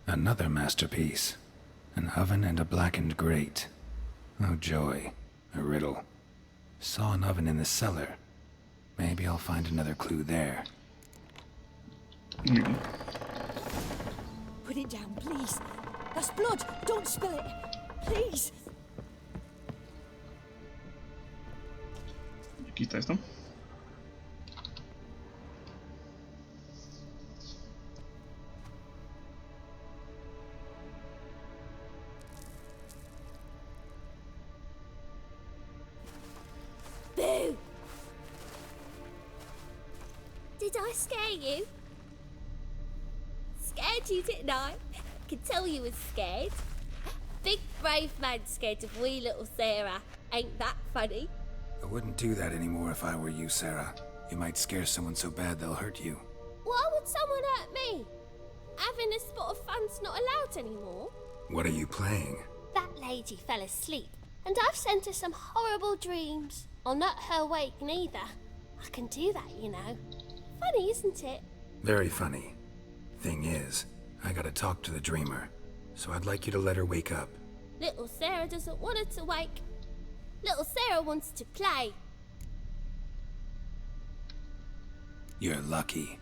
Another masterpiece. An oven and a blackened grate. Oh joy. A riddle. Saw an oven in the cellar. Maybe I'll find another clue there. Put it down, please. That's blood. Don't spill it. Please. Aquí está esto. Boo! Did I scare you? Scared you, didn't I? Could tell you was scared. Big brave man scared of wee little Sarah. Ain't that funny? I wouldn't do that anymore if I were you, Sarah. You might scare someone so bad they'll hurt you. Why would someone hurt me? Having a spot of fun's not allowed anymore. What are you playing? That lady fell asleep, and I've sent her some horrible dreams. I'll not her wake neither. I can do that, you know. Funny, isn't it? Very funny. Thing is, I gotta talk to the dreamer, so I'd like you to let her wake up. Little Sarah doesn't want her to wake. Little Sarah wants to play. You're lucky.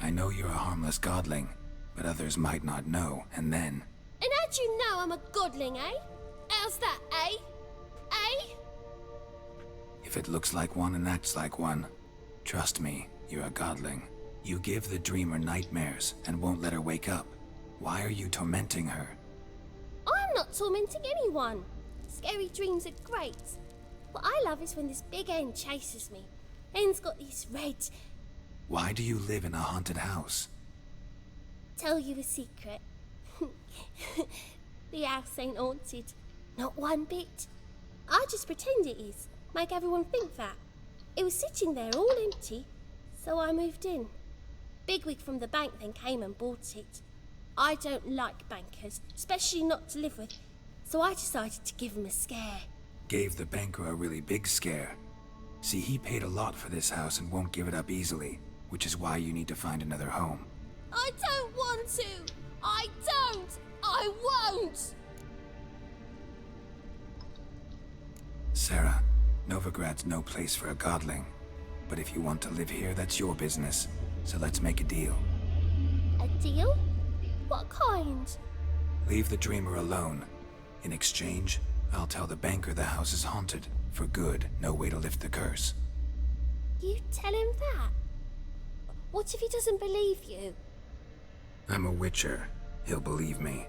I know you're a harmless godling, but others might not know, and then... And how'd you know I'm a godling, eh? How's that, eh? Eh? If it looks like one and acts like one, trust me, you're a godling. You give the dreamer nightmares and won't let her wake up. Why are you tormenting her? I'm not tormenting anyone. Scary dreams are great. What I love is when this big hen chases me. Hen's got these red... Why do you live in a haunted house? Tell you a secret. The house ain't haunted. Not one bit. I just pretend it is. Make everyone think that. It was sitting there all empty, so I moved in. Bigwig from the bank then came and bought it. I don't like bankers, especially not to live with, so I decided to give him a scare. Gave the banker a really big scare. See, he paid a lot for this house and won't give it up easily, which is why you need to find another home. I don't want to! I don't! I won't! Sarah, Novigrad's no place for a godling. But if you want to live here, that's your business. So let's make a deal. A deal? What kind? Leave the dreamer alone. In exchange, I'll tell the banker the house is haunted. For good, no way to lift the curse. You tell him that? What if he doesn't believe you? I'm a witcher. He'll believe me.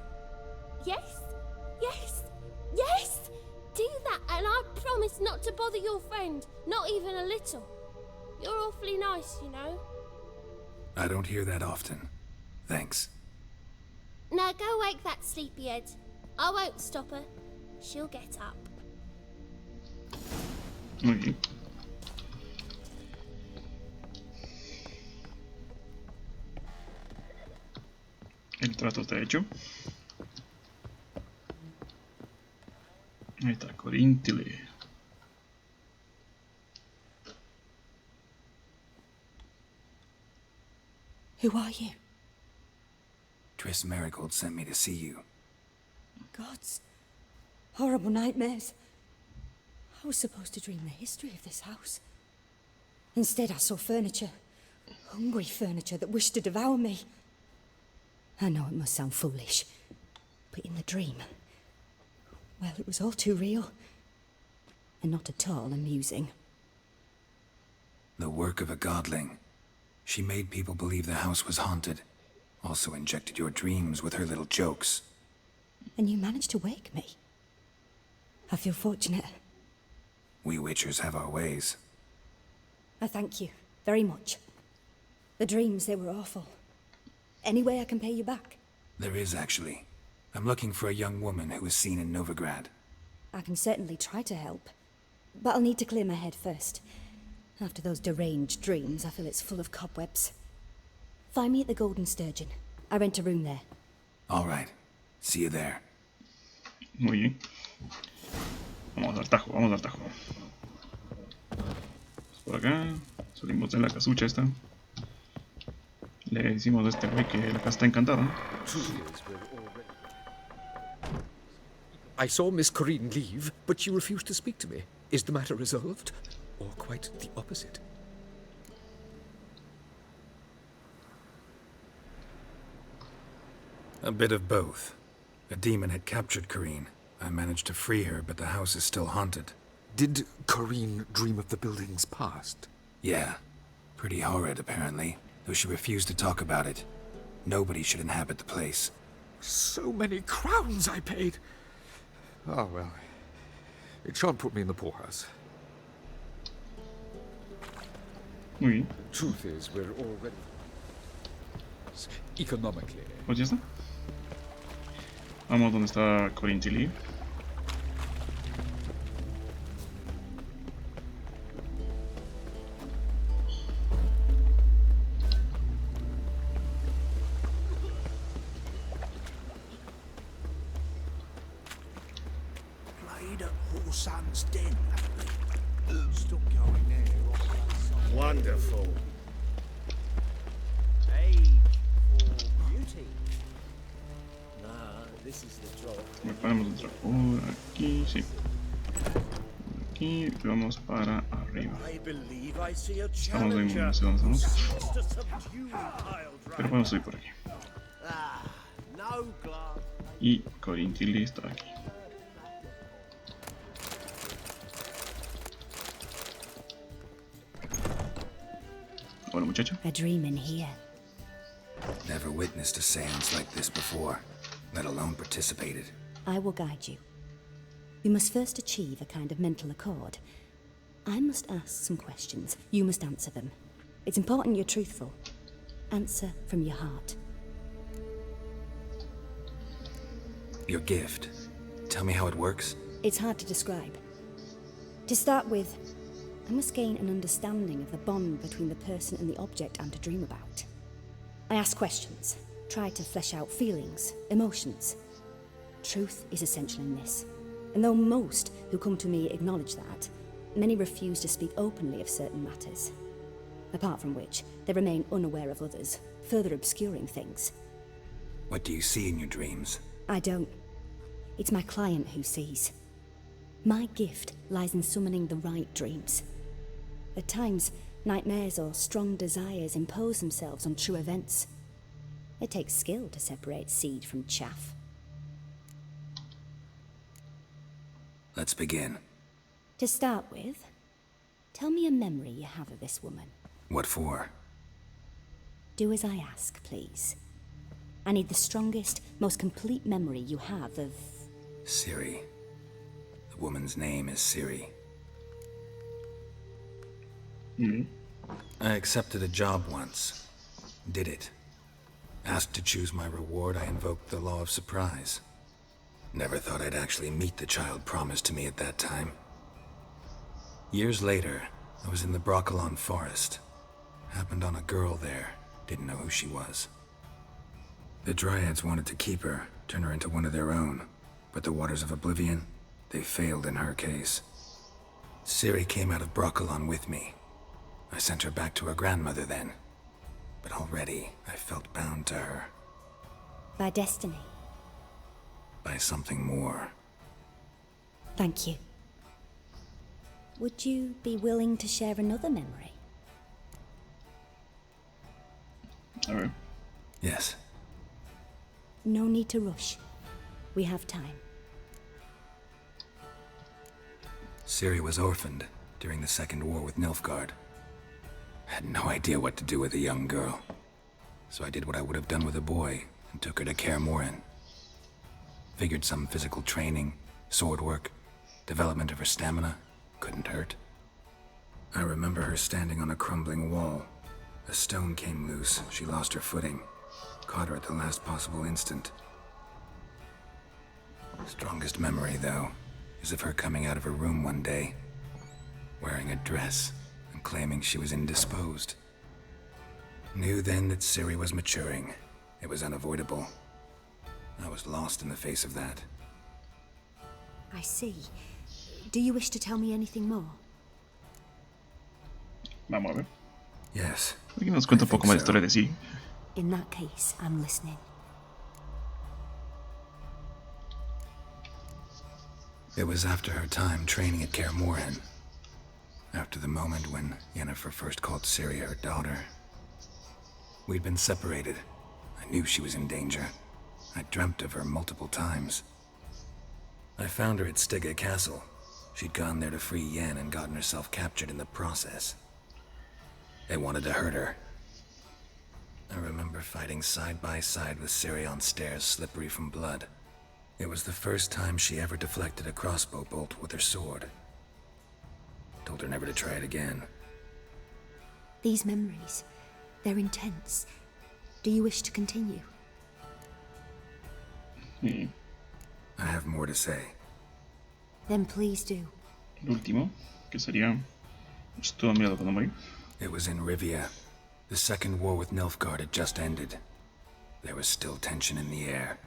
Yes? Yes? Yes! Do that and I promise not to bother your friend. Not even a little. You're awfully nice, you know. I don't hear that often. Thanks. Now go wake that sleepyhead. I won't stop her. She'll get up. Muy bien. El trato está hecho. Ahí está, Corintile. Who are you? Triss Merigold sent me to see you. Gods. Horrible nightmares. I was supposed to dream the history of this house. Instead, I saw furniture. Hungry furniture that wished to devour me. I know it must sound foolish, but in the dream, well, it was all too real. And not at all amusing. The work of a godling. She made people believe the house was haunted. Also injected your dreams with her little jokes. And you managed to wake me. I feel fortunate. We witchers have our ways. I thank you very much. The dreams, they were awful. Any way I can pay you back? There is, actually. I'm looking for a young woman who was seen in Novigrad. I can certainly try to help. But I'll need to clear my head first. After those deranged dreams, I feel it's full of cobwebs. Find me at the Golden Sturgeon. I rent a room there. All right. See you there. Muy bien. Vamos al tajo, vamos al tajo. Por acá, salimos de la casucha esta. Le decimos a este güey que la casa está encantada. I saw Miss Corinne leave, but she refused to speak to me. Is the matter resolved? Or quite the opposite? A bit of both. A demon had captured Corinne. I managed to free her, but the house is still haunted. Did Corinne dream of the building's past? Yeah. Pretty horrid, apparently, though she refused to talk about it. Nobody should inhabit the place. So many crowns I paid! Oh, well. It shan't put me in the poorhouse. Muy bien. Truth is, we're already... economically... Pues ya está. Vamos donde está Corintile. Played at Horsan's Den, haven't we? Still going there. Wonderful. Podemos entrar por aquí, sí. Por aquí, vamos para arriba. Estamos en no sé dónde estamos. Pero podemos subir por aquí. Y Corintile está aquí. Hola, muchacho. A dream in here. Never witnessed a seance like this before, let alone participated. I will guide you. You must first achieve a kind of mental accord. I must ask some questions. You must answer them. It's important you're truthful. Answer from your heart. Your gift. Tell me how it works. It's hard to describe. To start with, I must gain an understanding of the bond between the person and the object I'm to dream about. I ask questions, try to flesh out feelings, emotions. Truth is essential in this. And though most who come to me acknowledge that, many refuse to speak openly of certain matters. Apart from which, they remain unaware of others, further obscuring things. What do you see in your dreams? I don't. It's my client who sees. My gift lies in summoning the right dreams. At times, nightmares or strong desires impose themselves on true events. It takes skill to separate seed from chaff. Let's begin. To start with, tell me a memory you have of this woman. What for? Do as I ask, please. I need the strongest, most complete memory you have of... Ciri. The woman's name is Ciri. I accepted a job once. Did it. Asked to choose my reward, I invoked the law of surprise. Never thought I'd actually meet the child promised to me at that time. Years later, I was in the Broccolon forest. Happened on a girl there. Didn't know who she was. The Dryads wanted to keep her, turn her into one of their own. But the Waters of Oblivion, they failed in her case. Ciri came out of Broccolon with me. I sent her back to her grandmother then. But already, I felt bound to her. By destiny. By something more. Thank you. Would you be willing to share another memory? Alright. Yes. No need to rush. We have time. Ciri was orphaned during the Second War with Nilfgaard. Had no idea what to do with a young girl. So I did what I would have done with a boy and took her to Kaer Morhen. Figured some physical training, sword work, development of her stamina couldn't hurt. I remember her standing on a crumbling wall. A stone came loose, she lost her footing. Caught her at the last possible instant. Strongest memory, though, is of her coming out of her room one day, wearing a dress and claiming she was indisposed. Knew then that Ciri was maturing. It was unavoidable. I was lost in the face of that. I see. Do you wish to tell me anything more? Vamos a ver. Yes. Aquí nos cuenta un poco más de historia de sí. In that case, I'm listening. It was after her time training at Kaer Morhen. After the moment when Yennefer first called Ciri her daughter. We'd been separated. I knew she was in danger. I dreamt of her multiple times. I found her at Stygga Castle. She'd gone there to free Yen and gotten herself captured in the process. They wanted to hurt her. I remember fighting side by side with Ciri on stairs slippery from blood. It was the first time she ever deflected a crossbow bolt with her sword. Told her never to try it again. These memories, they're intense. Do you wish to continue? I have more to say. Then please do. El último, que sería... Estuvo miedo cuando morí. It was in Rivia. The Second War with Nilfgaard had just ended. There was still tension in the air.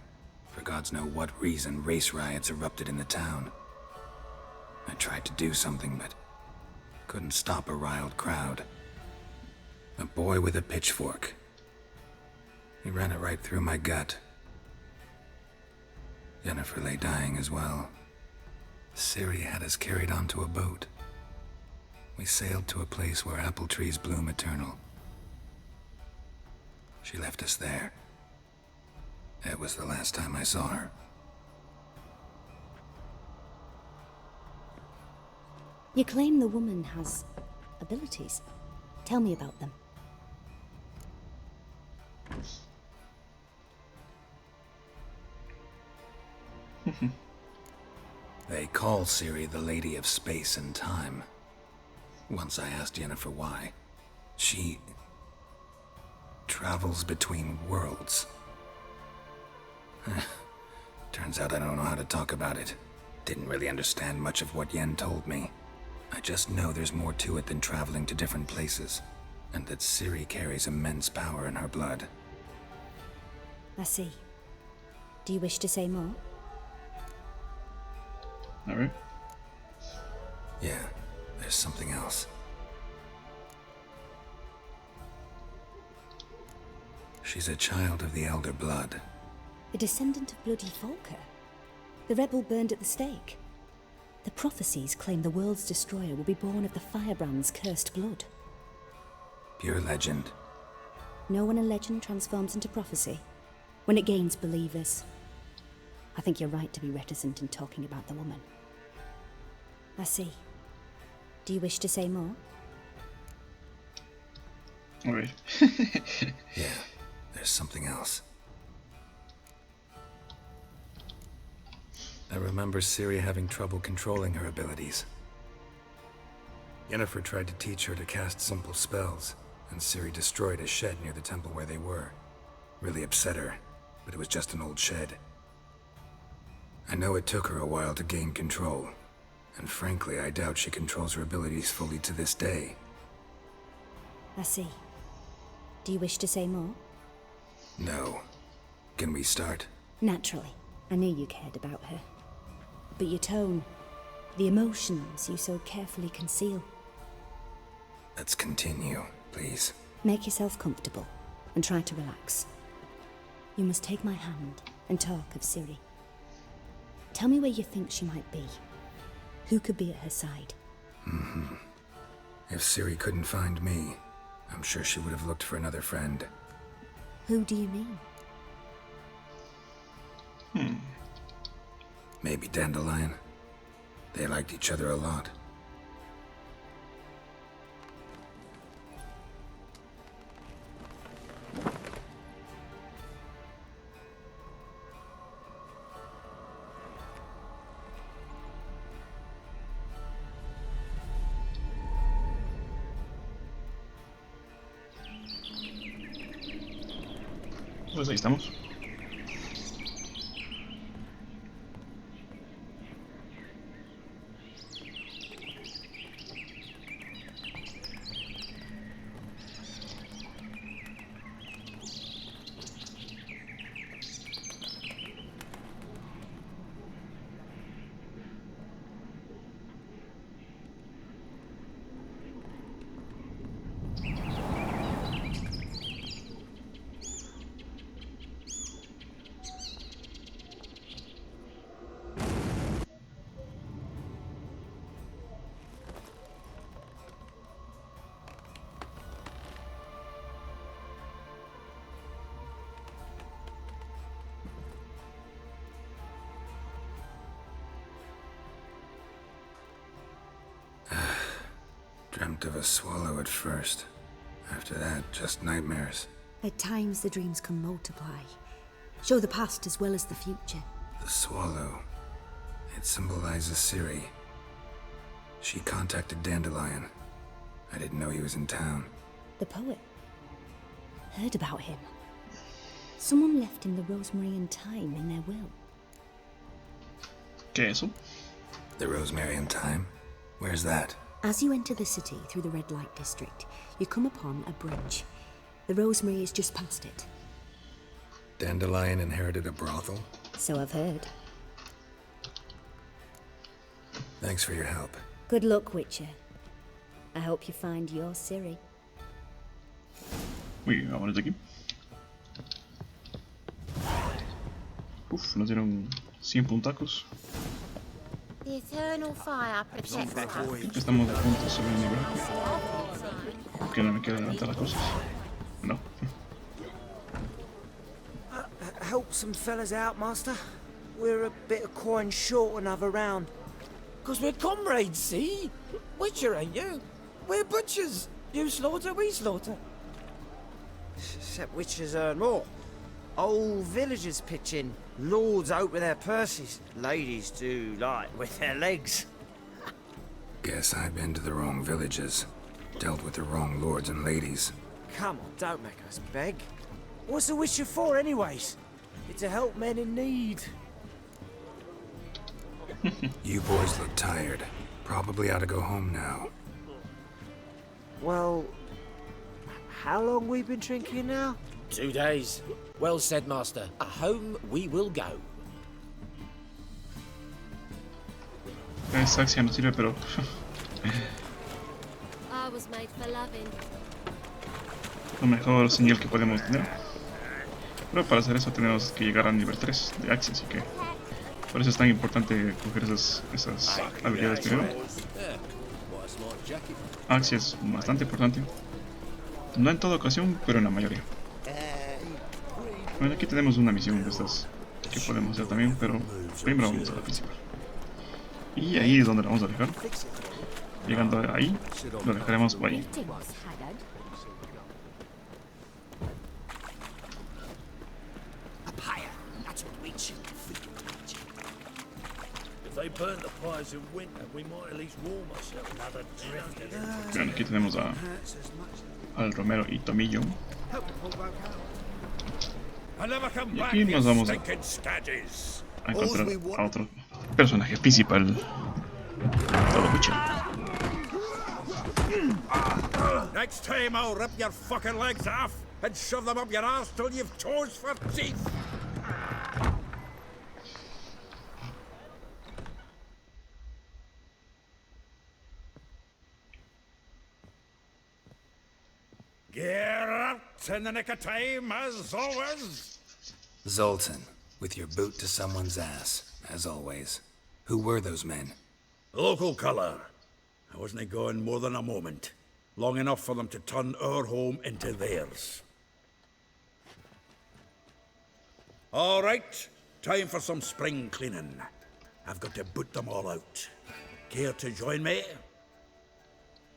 For gods know what reason, race riots erupted in the town. I tried to do something, but couldn't stop a riled crowd. A boy with a pitchfork. He ran it right through my gut. Yennefer lay dying as well. Ciri had us carried onto a boat. We sailed to a place where apple trees bloom eternal. She left us there. It was the last time I saw her. You claim the woman has abilities. Tell me about them. They call Ciri the Lady of Space and Time. Once I asked Yennefer why. She travels between worlds. Turns out I don't know how to talk about it. Didn't really understand much of what Yen told me. I just know there's more to it than traveling to different places, and that Ciri carries immense power in her blood. I see. Do you wish to say more? Alright. Yeah, there's something else. She's a child of the Elder Blood. A descendant of bloody Volker. The rebel burned at the stake. The prophecies claim the world's destroyer will be born of the Firebrand's cursed blood. Pure legend. Know when a legend transforms into prophecy? When it gains believers. I think you're right to be reticent in talking about the woman. I see. Do you wish to say more? Alright. Yeah, there's something else. I remember Ciri having trouble controlling her abilities. Yennefer tried to teach her to cast simple spells, and Ciri destroyed a shed near the temple where they were. Really upset her, but it was just an old shed. I know it took her a while to gain control. And frankly, I doubt she controls her abilities fully to this day. I see. Do you wish to say more? No. Can we start? Naturally. I knew you cared about her. But your tone, the emotions you so carefully conceal. Let's continue, please. Make yourself comfortable and try to relax. You must take my hand and talk of Ciri. Tell me where you think she might be. Who could be at her side? If Ciri couldn't find me, I'm sure she would have looked for another friend. Who do you mean? Maybe Dandelion. They liked each other a lot. Pues ahí estamos. Dreamt of a swallow at first. After that, just nightmares. At times the dreams can multiply. Show the past as well as the future. The swallow. It symbolizes Ciri. She contacted Dandelion. I didn't know he was in town. The poet. Heard about him. Someone left him the rosemary and thyme in their will. ¿Qué es eso? The rosemary and thyme? Where's that? As you enter the city through the red light district, you come upon a bridge. The rosemary is just past it. Dandelion inherited a brothel? So I've heard. Thanks for your help. Good luck, Witcher. I hope you find your Ciri. Uy, vámonos de aquí. Uf, nos dieron 100 puntacos. The eternal fire protects us. Estamos a punto de subir el nivel. Que no me quiero adelantar las cosas. No. Help some fellas out, master. We're a bit of coin short another round. 'Cause we're comrades, see? Witcher, ain't you? We're butchers. You slaughter, we slaughter. Except witchers earn more. Old villagers pitch in. Lords out with their purses. Ladies do like with their legs. Guess I've been to the wrong villages. Dealt with the wrong lords and ladies. Come on, don't make us beg. What's a witcher for, anyways? It's to help men in need. You boys look tired. Probably ought to go home now. Well, how long we been drinking now? 2 days. Well said, master. Home we will go. Esa acción no sirve, pero... I was made for loving. lo mejor señal que podemos tener. Pero para hacer eso tenemos que llegar al nivel 3 de Axie, así que... por eso es tan importante coger esas habilidades primero. Axie es bastante importante. No en toda ocasión, pero en la mayoría. Bueno, aquí tenemos una misión de estas que podemos hacer también, pero primero vamos a la principal. Y ahí es donde la vamos a dejar. Llegando ahí, lo dejaremos por ahí. Bueno, aquí tenemos al Romero y Tomillo. Y aquí nos vamos a encontrar a otro personaje principal Todo Witcher. Next time I'll rip your fucking legs off and shove them up your arse till you've toes for teeth. Get out in the nick of time, as always. Zoltan, with your boot to someone's ass, as always. Who were those men? Local colour. I wasn't gone more than a moment. Long enough for them to turn our home into theirs. All right, time for some spring cleaning. I've got to boot them all out. Care to join me?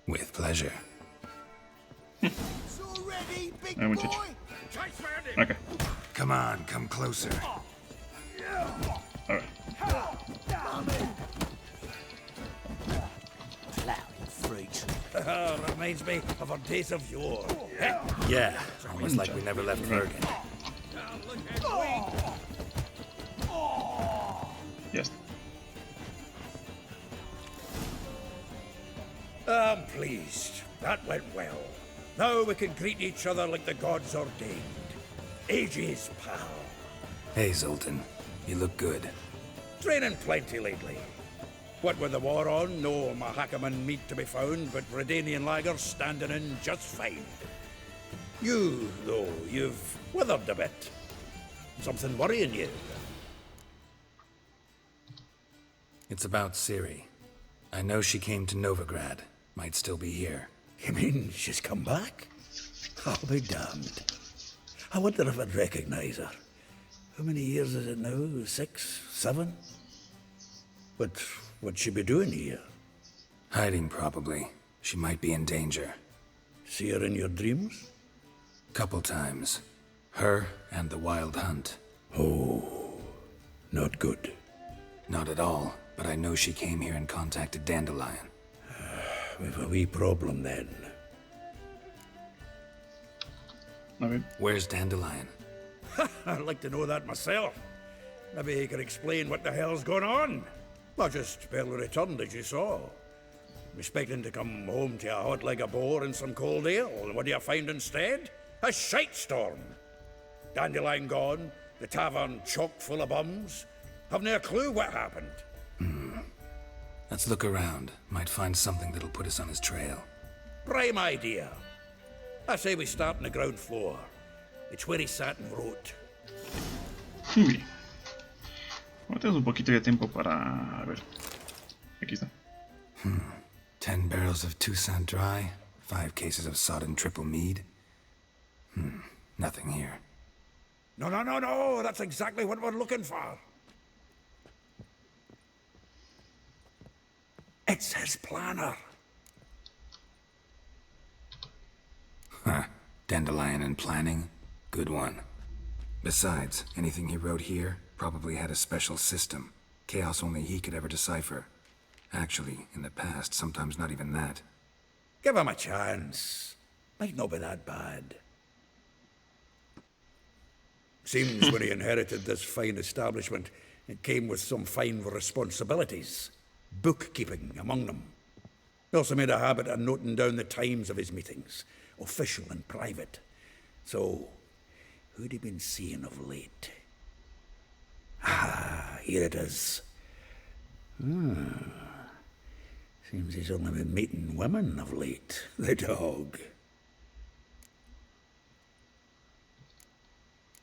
With pleasure. Okay. Come on, come closer. Alright. Reminds me of our days of yore. Yeah, almost like we never left Bergen. Yes. I'm pleased. That went well. Now we can greet each other like the gods ordained. Ages, pal. Hey, Zoltan. You look good. Training plenty lately. What with the war on, no Mahakaman meat to be found, but Redanian lagers standing in just fine. You, though, you've withered a bit. Something worrying you? It's about Ciri. I know she came to Novigrad. Might still be here. You mean she's come back? I'll be damned. I wonder if I'd recognize her. How many years is it now? 6, 7? But what'd she be doing here? Hiding, probably. She might be in danger. See her in your dreams? Couple times. Her and the Wild Hunt. Oh, not good. Not at all, but I know she came here and contacted Dandelion. We've a wee problem then. Okay. Where's Dandelion? I'd like to know that myself. Maybe he could explain what the hell's going on. I just barely returned, as you saw. I'm expecting to come home to a hot leg of boar and some cold ale, and what do you find instead? A shite storm. Dandelion gone, the tavern chock full of bums. Have no clue what happened. Let's look around. Might find something that'll put us on his trail. Prime idea. I say we start on the ground floor. It's where he sat and wrote. Muy bien. Bueno, tenemos un poquito de tiempo para... A ver. Aquí está. 10 barrels of Toussaint Dry. 5 cases of sodden triple mead. Nothing here. No. That's exactly what we're looking for. It's his planner. Huh. Dandelion and planning? Good one. Besides, anything he wrote here probably had a special system. Chaos only he could ever decipher. Actually, in the past, sometimes not even that. Give him a chance. Might not be that bad. Seems when he inherited this fine establishment, it came with some fine responsibilities. Bookkeeping among them. He also made a habit of noting down the times of his meetings, official and private. So, who'd he been seeing of late? Ah, here it is. Seems he's only been meeting women of late, the dog.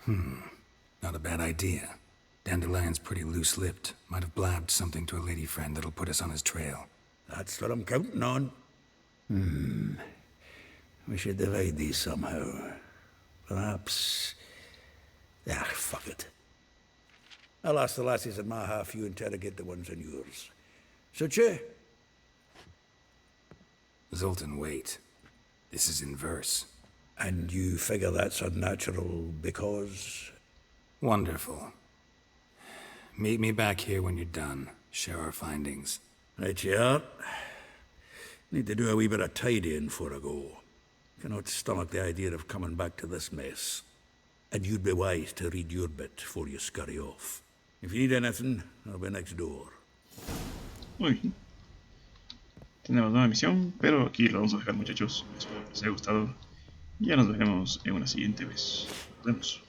Not a bad idea. Dandelion's pretty loose-lipped. Might have blabbed something to a lady friend that'll put us on his trail. That's what I'm counting on. We should divide these somehow. Perhaps... fuck it. I'll ask the lassies in my half, you interrogate the ones in yours. Such a... Zoltan, wait. This is in verse. And you figure that's unnatural because... Wonderful. Meet me back here when you're done. Share our findings. Right you are. Need to do a wee bit of tidying before I go. Cannot stomach the idea of coming back to this mess. And you'd be wise to read your bit before you scurry off. If you need anything, I'll be next door. Uy. tenemos nueva misión, pero aquí lo vamos a dejar, muchachos. Espero que les haya gustado y ya nos veremos en una siguiente vez. Nos vemos.